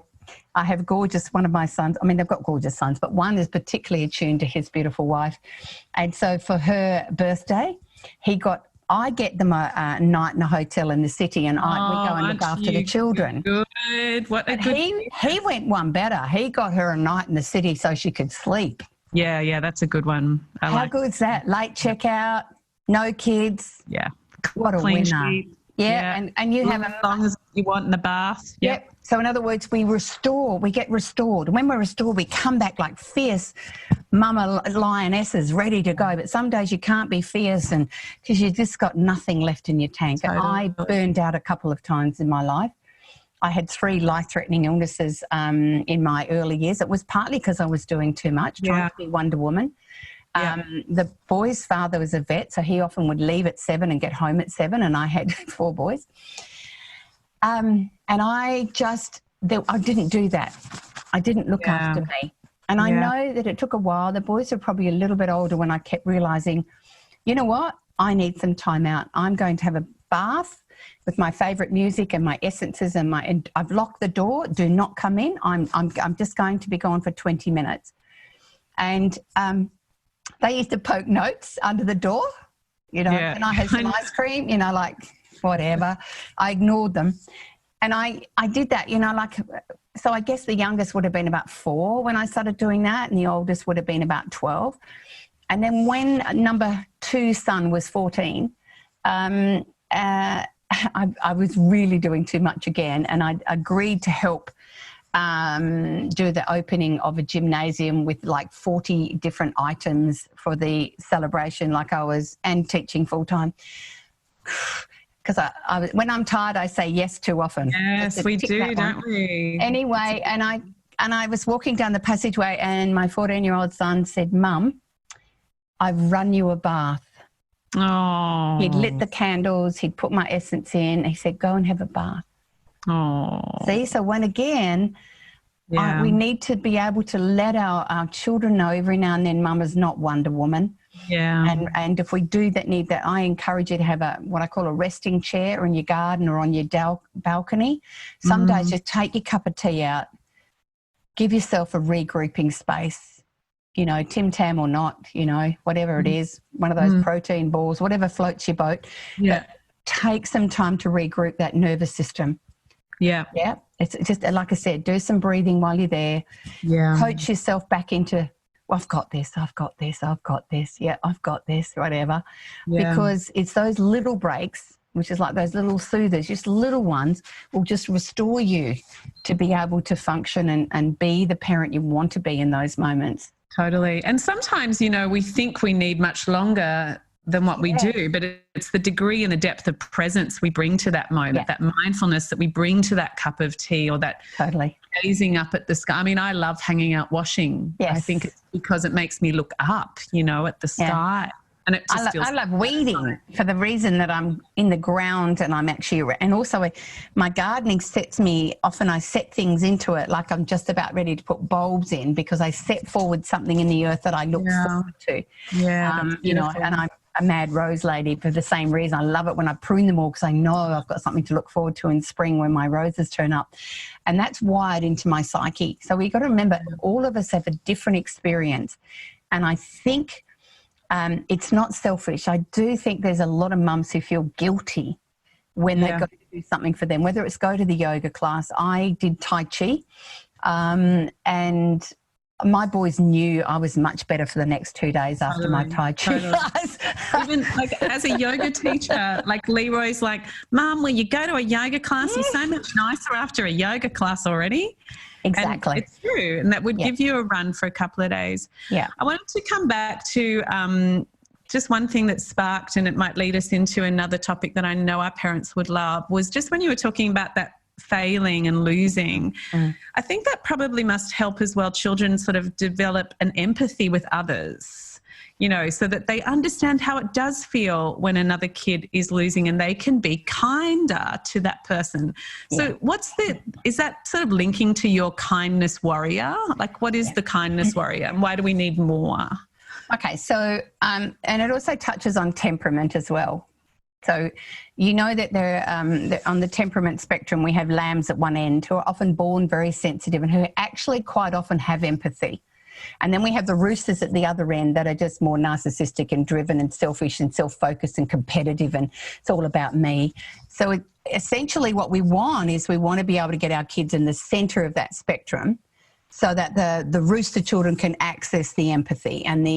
have one of my sons, I mean, they've got gorgeous sons, but one is particularly attuned to his beautiful wife. And so for her birthday, I get them a night in a hotel in the city, and we go and look after the children. Good. What a good. He went one better. He got her a night in the city so she could sleep. Yeah, that's a good one. How good's that? Late checkout, no kids. Yeah. What a clean winner. sheet. Yeah, and you have as long as you want in the bath. Yep. So in other words, we get restored. And when we're restored, we come back like fierce mama lionesses ready to go. But some days you can't be fierce and because you just got nothing left in your tank. Totally. And I burned out a couple of times in my life. I had 3 life-threatening illnesses in my early years. It was partly because I was doing too much, trying to be Wonder Woman. The boy's father was a vet, so he often would leave at 7 and get home at 7, and I had 4 boys. And I didn't do that. I didn't look after me. And I know that it took a while. The boys were probably a little bit older when I kept realising, you know what? I need some time out. I'm going to have a bath with my favourite music and my essences and I've locked the door. Do not come in. I'm just going to be gone for 20 minutes. And they used to poke notes under the door, and I had some ice cream, like whatever. I ignored them. And I did that, so I guess the youngest would have been about 4 when I started doing that, and the oldest would have been about 12. And then when number 2 son was 14, I was really doing too much again, and I agreed to help do the opening of a gymnasium with like 40 different items for the celebration, and teaching full time. Because when I'm tired, I say yes too often. Yes, we do, don't we? Anyway, and I was walking down the passageway, and my 14-year-old son said, "Mum, I've run you a bath." Oh. He'd lit the candles. He'd put my essence in. He said, "Go and have a bath." Oh. See, so when again, we need to be able to let our children know every now and then, Mum is not Wonder Woman. Yeah. And if we do need that, I encourage you to have what I call a resting chair in your garden or on your balcony. Some days just take your cup of tea out, give yourself a regrouping space, Tim Tam or not, whatever it is, one of those protein balls, whatever floats your boat. Yeah. But take some time to regroup that nervous system. Yeah. Yeah. It's just, like I said, do some breathing while you're there. Yeah. Coach yourself back into, I've got this, I've got this, I've got this. Yeah, I've got this, whatever. Yeah. Because it's those little breaks, which is like those little soothers, just little ones, will just restore you to be able to function and be the parent you want to be in those moments. Totally. And sometimes, we think we need much longer than what we do, but it's the degree and the depth of presence we bring to that moment, that mindfulness that we bring to that cup of tea or that gazing up at the sky. I mean, I love hanging out washing. Yes. I think it's because it makes me look up, at the sky. And it just feels I love weeding for the reason that I'm in the ground and I'm actually, and also my gardening sets me, often I set things into it like I'm just about ready to put bulbs in because I set forward something in the earth that I look forward to. Yeah. And I'm a mad rose lady for the same reason. I love it when I prune them all because I know I've got something to look forward to in spring when my roses turn up. And that's wired into my psyche. So we've got to remember all of us have a different experience. And I think it's not selfish. I do think there's a lot of mums who feel guilty when they've got to do something for them, whether it's go to the yoga class. I did Tai Chi and my boys knew I was much better for the next 2 days after my Tai Chi class. Even as a yoga teacher, Leroy's like, "Mum, will you go to a yoga class? You're so much nicer after a yoga class already." Exactly. And it's true. And that would give you a run for a couple of days. Yeah. I wanted to come back to just one thing that sparked, and it might lead us into another topic that I know our parents would love, was just when you were talking about that failing and losing. I think that probably must help as well children sort of develop an empathy with others. So that they understand how it does feel when another kid is losing and they can be kinder to that person. So is that sort of linking to your kindness warrior? What is the kindness warrior and why do we need more? Okay, so, and it also touches on temperament as well. So that they're on the temperament spectrum, we have lambs at one end who are often born very sensitive and who actually quite often have empathy. And then we have the roosters at the other end that are just more narcissistic and driven and selfish and self-focused and competitive and it's all about me. So essentially what we want is we want to be able to get our kids in the centre of that spectrum so that the rooster children can access the empathy and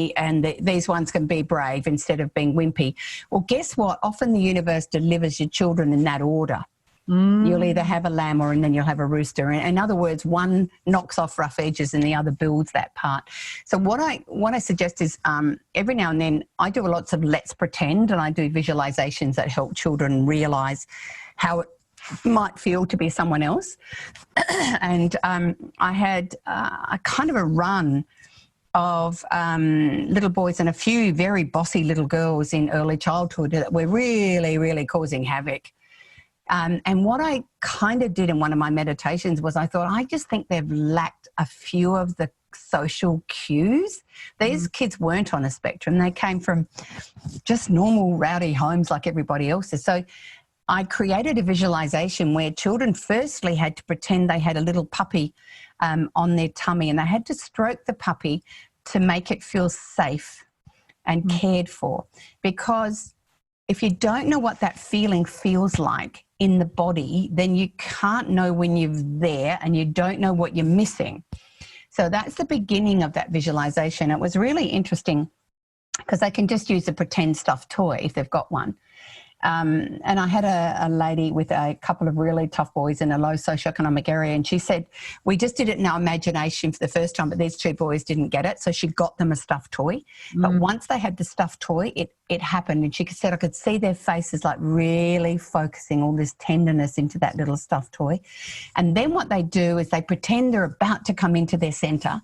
these ones can be brave instead of being wimpy. Well, guess what? Often the universe delivers your children in that order. You'll either have a lamb and then you'll have a rooster. In other words, one knocks off rough edges and the other builds that part. So what I suggest is every now and then I do lots of let's pretend and I do visualizations that help children realise how might feel to be someone else. And I had a kind of a run of little boys and a few very bossy little girls in early childhood that were really, really causing havoc. And what I kind of did in one of my meditations was I thought, I just think they've lacked a few of the social cues. These kids weren't on a spectrum. They came from just normal rowdy homes like everybody else's. So I created a visualization where children firstly had to pretend they had a little puppy on their tummy, and they had to stroke the puppy to make it feel safe and cared for. Because if you don't know what that feeling feels like in the body, then you can't know when you're there, and you don't know what you're missing. So that's the beginning of that visualization. It was really interesting because they can just use a pretend stuffed toy if they've got one. And I had a lady with a couple of really tough boys in a low socioeconomic area, and she said, we just did it in our imagination for the first time, but these two boys didn't get it, so she got them a stuffed toy. But once they had the stuffed toy, it happened, and she said I could see their faces like really focusing all this tenderness into that little stuffed toy. And then what they do is they pretend they're about to come into their centre,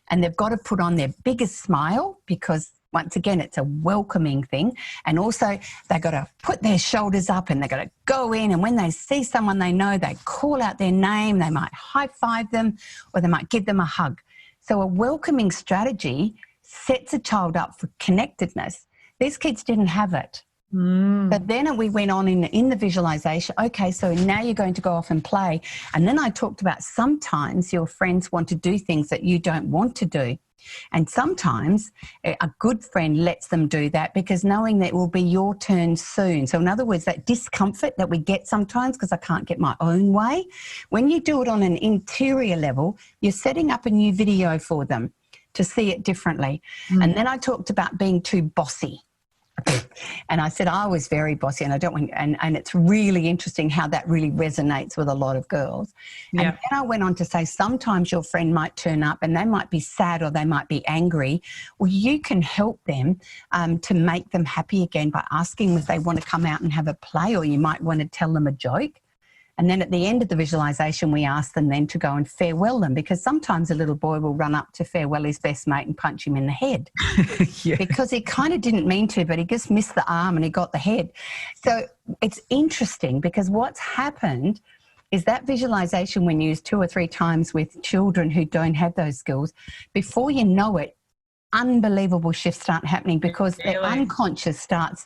and they've got to put on their biggest smile because once again, it's a welcoming thing. And also they've got to put their shoulders up and they've got to go in. And when they see someone they know, they call out their name, they might high five them, or they might give them a hug. So a welcoming strategy sets a child up for connectedness. These kids didn't have it. But then we went on in the visualization, okay, so now you're going to go off and play. And then I talked about sometimes your friends want to do things that you don't want to do. And sometimes a good friend lets them do that because knowing that it will be your turn soon. So in other words, that discomfort that we get sometimes because I can't get my own way, when you do it on an interior level, you're setting up a new video for them to see it differently. And then I talked about being too bossy. And I said I was very bossy, and I don't want, and it's really interesting how that really resonates with a lot of girls. And then I went on to say sometimes your friend might turn up and they might be sad or they might be angry. Well, you can help them to make them happy again by asking if they want to come out and have a play, or you might want to tell them a joke. And then at the end of the visualization, we ask them then to go and farewell them, because sometimes a little boy will run up to farewell his best mate and punch him in the head because he kind of didn't mean to, but he just missed the arm and he got the head. So it's interesting because what's happened is that visualization when used 2 or 3 times with children who don't have those skills, before you know it, unbelievable shifts start happening because their unconscious starts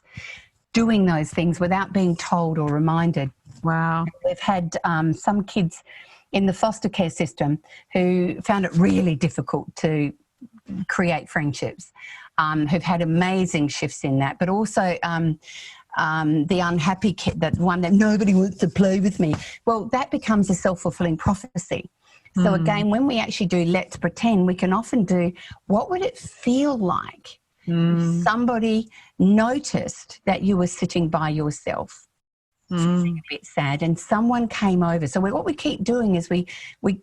doing those things without being told or reminded. Wow. We've had some kids in the foster care system who found it really difficult to create friendships, who've had amazing shifts in that, but also the unhappy kid, that one that nobody wants to play with me. Well, that becomes a self-fulfilling prophecy. So again, when we actually do let's pretend, we can often do what would it feel like if somebody noticed that you were sitting by yourself, feeling a bit sad, and someone came over. So what we keep doing is we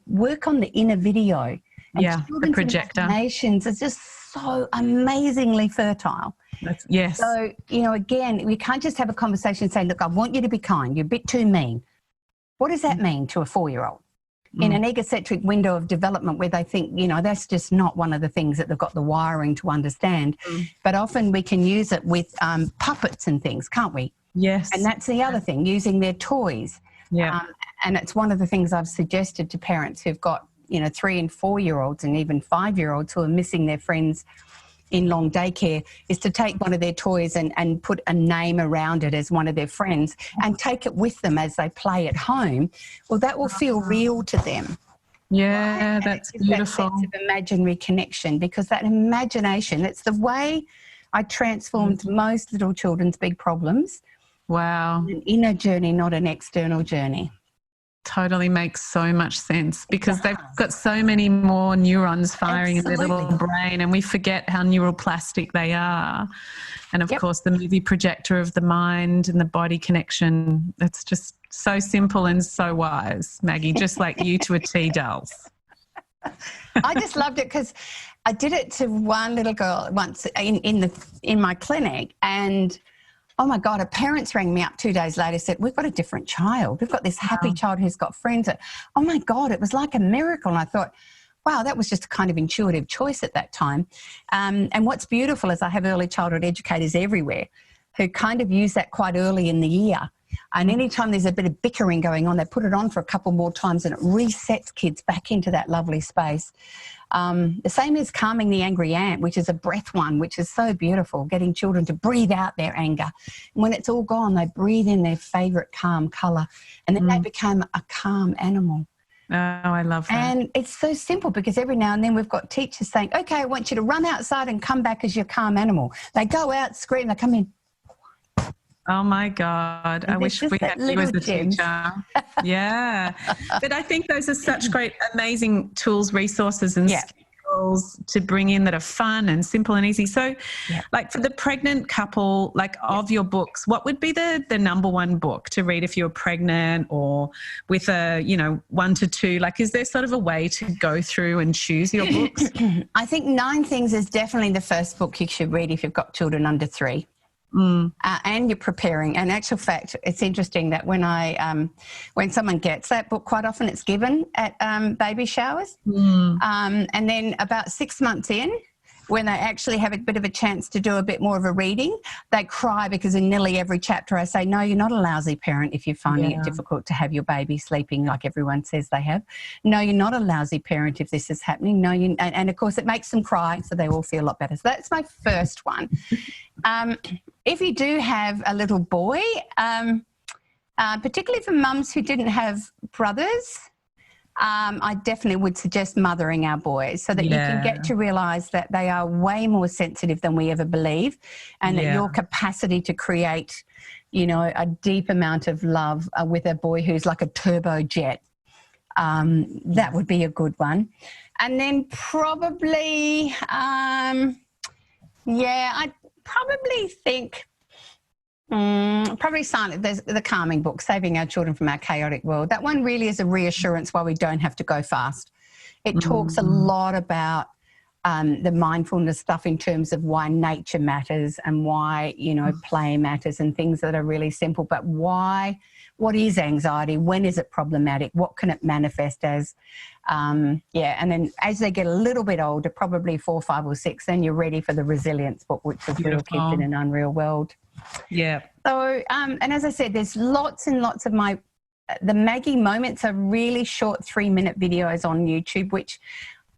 work on the inner video. And the projector. Imaginations are just so amazingly fertile. Yes. So, you know, again, we can't just have a conversation and say, look, I want you to be kind. You're a bit too mean. What does that mean to a 4-year-old? In an egocentric window of development where they think, you know, that's just not one of the things that they've got the wiring to understand. But often we can use it with puppets and things, can't we? Yes. And that's the other thing, using their toys. Yeah. And it's one of the things I've suggested to parents who've got, you know, 3 and 4-year-olds and even 5-year-olds who are missing their friends in long daycare, is to take one of their toys and put a name around it as one of their friends and take it with them as they play at home. Well, that will feel real to them. Yeah, right? That's beautiful. That sense of imaginary connection, because that imagination, it's the way I transformed most little children's big problems. Wow. An inner journey, not an external journey. Totally makes so much sense, because they've got so many more neurons firing in their little brain, and we forget how neuroplastic they are. And of course, the movie projector of the mind and the body connection, it's just so simple and so wise, Maggie, just like you to a T, dolls. I just loved it because I did it to one little girl once in my clinic, and oh my God, her parents rang me up 2 days later, said, we've got a different child. We've got this happy child who's got friends. Oh my God, it was like a miracle. And I thought, wow, that was just a kind of intuitive choice at that time. And what's beautiful is I have early childhood educators everywhere who kind of use that quite early in the year. And anytime there's a bit of bickering going on, they put it on for a couple more times and it resets kids back into that lovely space. The same as calming the angry ant, which is a breath one, which is so beautiful, getting children to breathe out their anger. And when it's all gone, they breathe in their favourite calm colour and then they become a calm animal. Oh, I love that. And it's so simple because every now and then we've got teachers saying, okay, I want you to run outside and come back as your calm animal. They go out, scream, they come in. Oh my God. I wish we had you as a teacher. Yeah. But I think those are such great, amazing tools, resources and skills to bring in that are fun and simple and easy. So like for the pregnant couple, like of your books, what would be the number one book to read if you're pregnant or with a, 1 to 2? Like, is there sort of a way to go through and choose your books? I think 9 Things is definitely the first book you should read if you've got children under 3. And you're preparing. And actual fact, it's interesting that when someone gets that book, quite often it's given at baby showers. And then about 6 months in, when they actually have a bit of a chance to do a bit more of a reading, they cry because in nearly every chapter I say, no, you're not a lousy parent if you're finding it difficult to have your baby sleeping like everyone says they have. No, you're not a lousy parent if this is happening. No, and of course it makes them cry so they all feel a lot better. So that's my first one. If you do have a little boy, particularly for mums who didn't have brothers, I definitely would suggest Mothering Our Boys so that you can get to realise that they are way more sensitive than we ever believe and that your capacity to create, a deep amount of love with a boy who's like a turbojet, that would be a good one. And then probably, I'd probably think... probably silent. There's the calming book, Saving Our Children from Our Chaotic World. That one really is a reassurance why we don't have to go fast. It talks a lot about the mindfulness stuff in terms of why nature matters and why, play matters and things that are really simple. But what is anxiety? When is it problematic? What can it manifest as? And then as they get a little bit older, probably 4, 5 or 6, then you're ready for the resilience book, which is Real Kids in an Unreal World. Yeah. So, and as I said, there's lots and lots of the Maggie moments are really short 3-minute videos on YouTube, which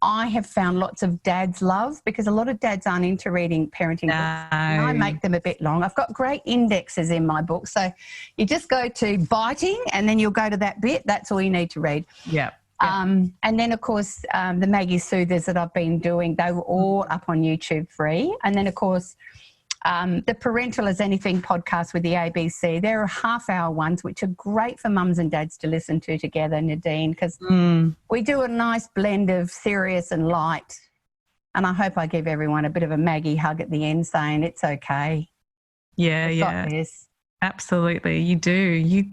I have found lots of dads love because a lot of dads aren't into reading parenting books. And I make them a bit long. I've got great indexes in my book. So you just go to biting and then you'll go to that bit. That's all you need to read. Yeah. And then, of course, the Maggie Soothers that I've been doing, they were all up on YouTube free. And then, of course, the Parental is Anything podcast with the ABC. There are half-hour ones which are great for mums and dads to listen to together, Nadine, because we do a nice blend of serious and light. And I hope I give everyone a bit of a Maggie hug at the end saying it's okay. Yeah, got this. Absolutely, you do. You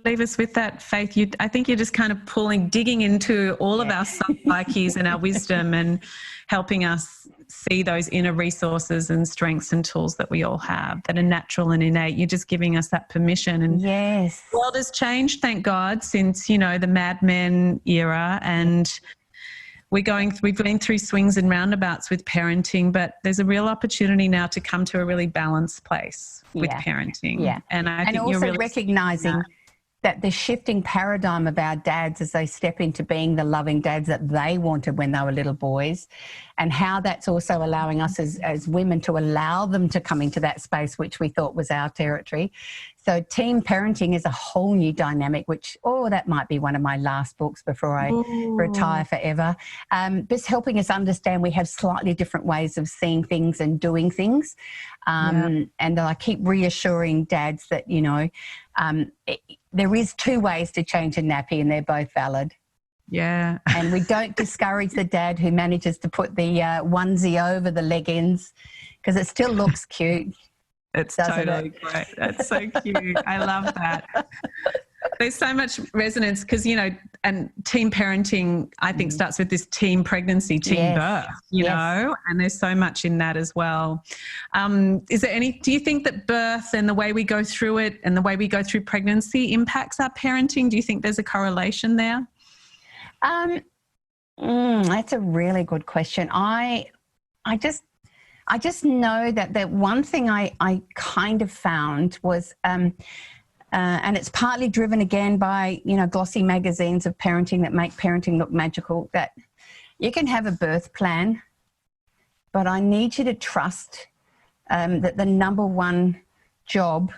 leave us with that faith. I think you're just kind of digging into all of our psyches and our wisdom and helping us see those inner resources and strengths and tools that we all have that are natural and innate. You're just giving us that permission. And the world has changed, thank God, since, the Mad Men era, and we've been through swings and roundabouts with parenting, but there's a real opportunity now to come to a really balanced place with parenting. Yeah. And I think also you're really recognizing that the shifting paradigm of our dads as they step into being the loving dads that they wanted when they were little boys, and how that's also allowing us as women to allow them to come into that space which we thought was our territory. So team parenting is a whole new dynamic, which, that might be one of my last books before I retire forever. Just helping us understand we have slightly different ways of seeing things and doing things. And I keep reassuring dads that, there is 2 ways to change a nappy and they're both valid. Yeah. And we don't discourage the dad who manages to put the onesie over the leggings because it still looks cute. It's totally great. That's so cute. I love that. There's so much resonance because, and team parenting, I think, starts with this team pregnancy, team birth, you know, and there's so much in that as well. Do you think that birth and the way we go through it and the way we go through pregnancy impacts our parenting? Do you think there's a correlation there? That's a really good question. I just know that the one thing I kind of found was, and it's partly driven again by, you know, glossy magazines of parenting that make parenting look magical, that you can have a birth plan, but I need you to trust that the number one job,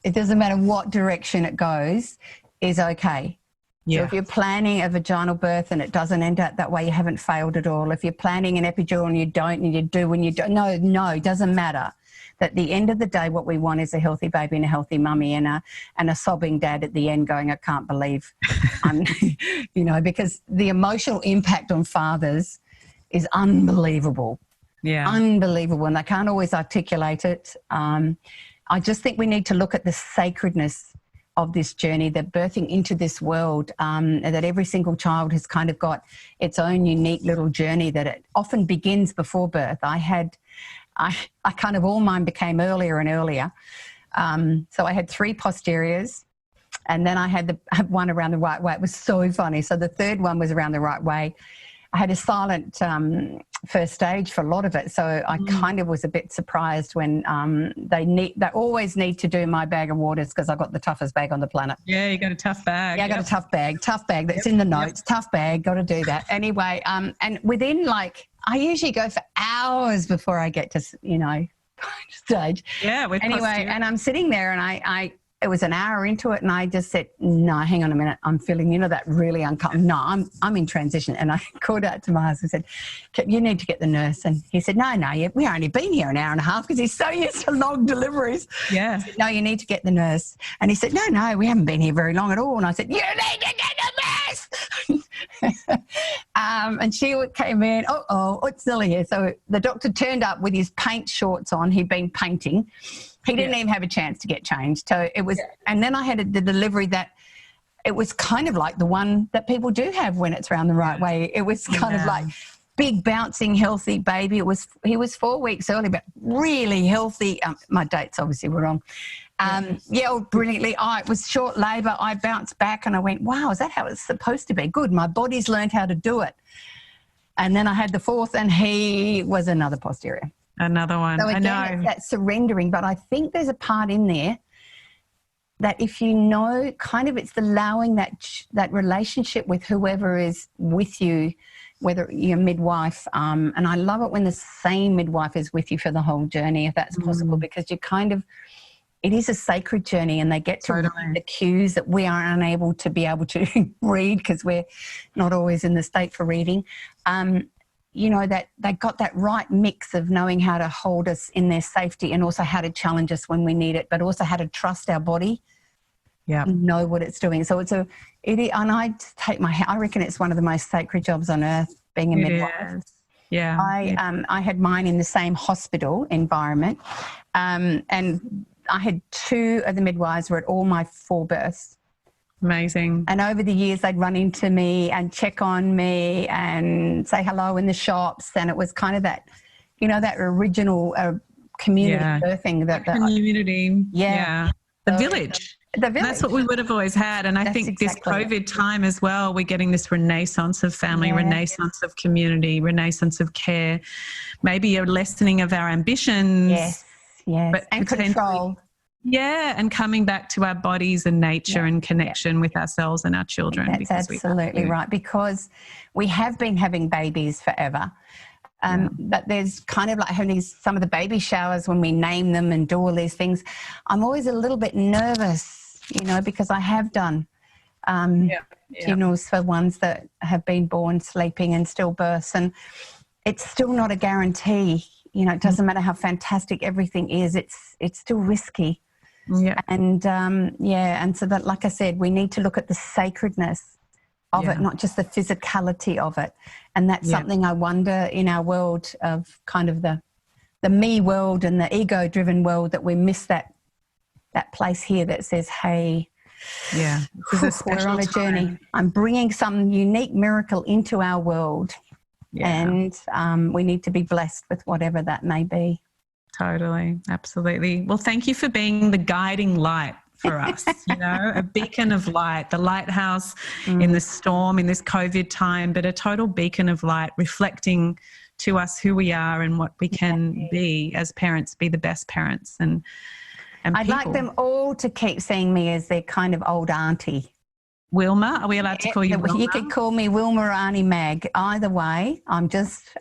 it doesn't matter what direction it goes, is okay. Yeah. So if you're planning a vaginal birth and it doesn't end up that way, you haven't failed at all. If you're planning an epidural and you don't, and you do when you don't, no, it doesn't matter. At the end of the day, what we want is a healthy baby and a healthy mummy and a sobbing dad at the end going, I can't believe I'm, you know, because the emotional impact on fathers is unbelievable. Yeah. Unbelievable. And they can't always articulate it. I just think we need to look at the sacredness of this journey, that birthing into this world, that every single child has kind of got its own unique little journey, that it often begins before birth. I kind of, all mine became earlier and earlier. So I had 3 posteriors, and then I had one around the right way. It was so funny. So the third one was around the right way. I had a silent first stage for a lot of it. So I kind of was a bit surprised when they always need to do my bag of waters because I got the toughest bag on the planet. Yeah, you got a tough bag. Yeah, I got a tough bag that's in the notes. Tough bag, got to do that. Anyway, and within I usually go for hours before I get to, you know, stage. Yeah. Anyway, and I'm sitting there and it was an hour into it and I just said, no, hang on a minute. I'm feeling, you know, that really uncomfortable. No, I'm in transition. And I called out to my husband and said, you need to get the nurse. And he said, no, we only been here an hour and a half because he's so used to long deliveries. Yeah. I said, no, you need to get the nurse. And he said, no, we haven't been here very long at all. And I said, you need to get the nurse. And she came in, it's Lily here. So the doctor turned up with his paint shorts on. He'd been painting. He didn't even have a chance to get changed. So it was, and then I had the delivery that it was kind of like the one that people do have when it's around the right way. It was kind of like big, bouncing, healthy baby. He was 4 weeks early, but really healthy. My dates obviously were wrong. Yelled brilliantly. It was short labour. I bounced back and I went, wow, is that how it's supposed to be? Good. My body's learned how to do it. And then I had the 4th and he was another posterior. Another one. So again, I know. It's that surrendering, but I think there's a part in there that if you know, kind of it's allowing that relationship with whoever is with you, whether you're midwife, and I love it when the same midwife is with you for the whole journey, if that's possible, because you kind of, it is a sacred journey and they get to read the cues that we are unable to be able to read because we're not always in the state for reading. You know, that they got that right mix of knowing how to hold us in their safety and also how to challenge us when we need it, but also how to trust our body. Yeah, know what it's doing. So and I take I reckon it's one of the most sacred jobs on earth, being a midwife. Yeah. I had mine in the same hospital environment, and I had 2 of the midwives were at all my 4 births. Amazing. And over the years, they'd run into me and check on me and say hello in the shops. And it was kind of that, you know, that original community birthing. Community. The village. The village. That's what we would have always had. And I think this COVID time as well, we're getting this renaissance of family, renaissance of community, renaissance of care, maybe a lessening of our ambitions. Yes. But and control. Yeah, and coming back to our bodies and nature and connection with ourselves and our children. That's absolutely right, because we have been having babies forever. But there's kind of like having some of the baby showers when we name them and do all these things. I'm always a little bit nervous, you know, because I have done funerals for ones that have been born sleeping and stillbirths, and it's still not a guarantee. You know, it doesn't matter how fantastic everything is, it's still risky. Yeah. And and so that, like I said, we need to look at the sacredness of it, not just the physicality of it. And that's something I wonder in our world of kind of the me world and the ego-driven world, that we miss that place here that says, hey, Yeah. We're on a journey. I'm bringing some unique miracle into our world. Yeah. And we need to be blessed with whatever that may be. Totally. Absolutely. Well, thank you for being the guiding light for us, a beacon of light, the lighthouse in the storm, in this COVID time, but a total beacon of light reflecting to us who we are and what we can be as parents, be the best parents. And I'd like them all to keep seeing me as their kind of old auntie. Wilma, are we allowed to call you Wilma? You could call me Wilma or Auntie Mag. Either way, I'm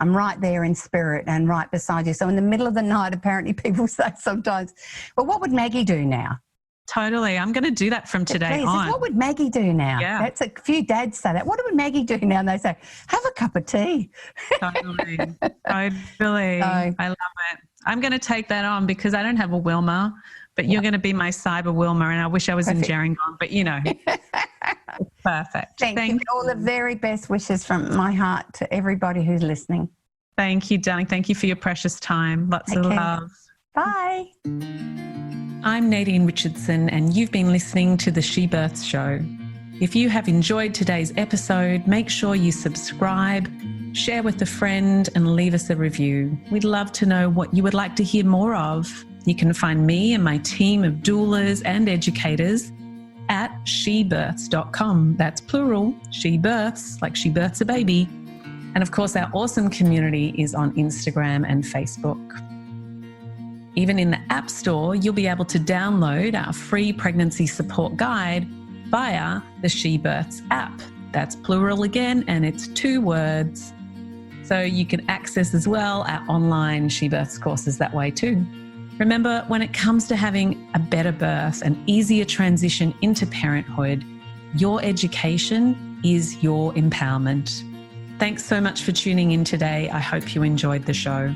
right there in spirit and right beside you. So in the middle of the night, apparently people say sometimes, well, what would Maggie do now? Totally. I'm going to do that from today on. What would Maggie do now? Yeah. That's a few dads say that. What would Maggie do now? And they say, have a cup of tea. Totally. Totally. I love it. I'm going to take that on because I don't have a Wilma, but you're going to be my cyber Wilma, and I wish I was in Gerringong, but it's perfect. Thank you. All the very best wishes from my heart to everybody who's listening. Thank you, darling. Thank you for your precious time. Lots of love. Bye. I'm Nadine Richardson, and you've been listening to the She Births Show. If you have enjoyed today's episode, make sure you subscribe, share with a friend, and leave us a review. We'd love to know what you would like to hear more of. You can find me and my team of doulas and educators at shebirths.com. That's plural, she births, like she births a baby. And of course, our awesome community is on Instagram and Facebook. Even in the App Store, you'll be able to download our free pregnancy support guide via the She Births app. That's plural again, and it's 2 words. So you can access as well our online She Births courses that way too. Remember, when it comes to having a better birth, an easier transition into parenthood, your education is your empowerment. Thanks so much for tuning in today. I hope you enjoyed the show.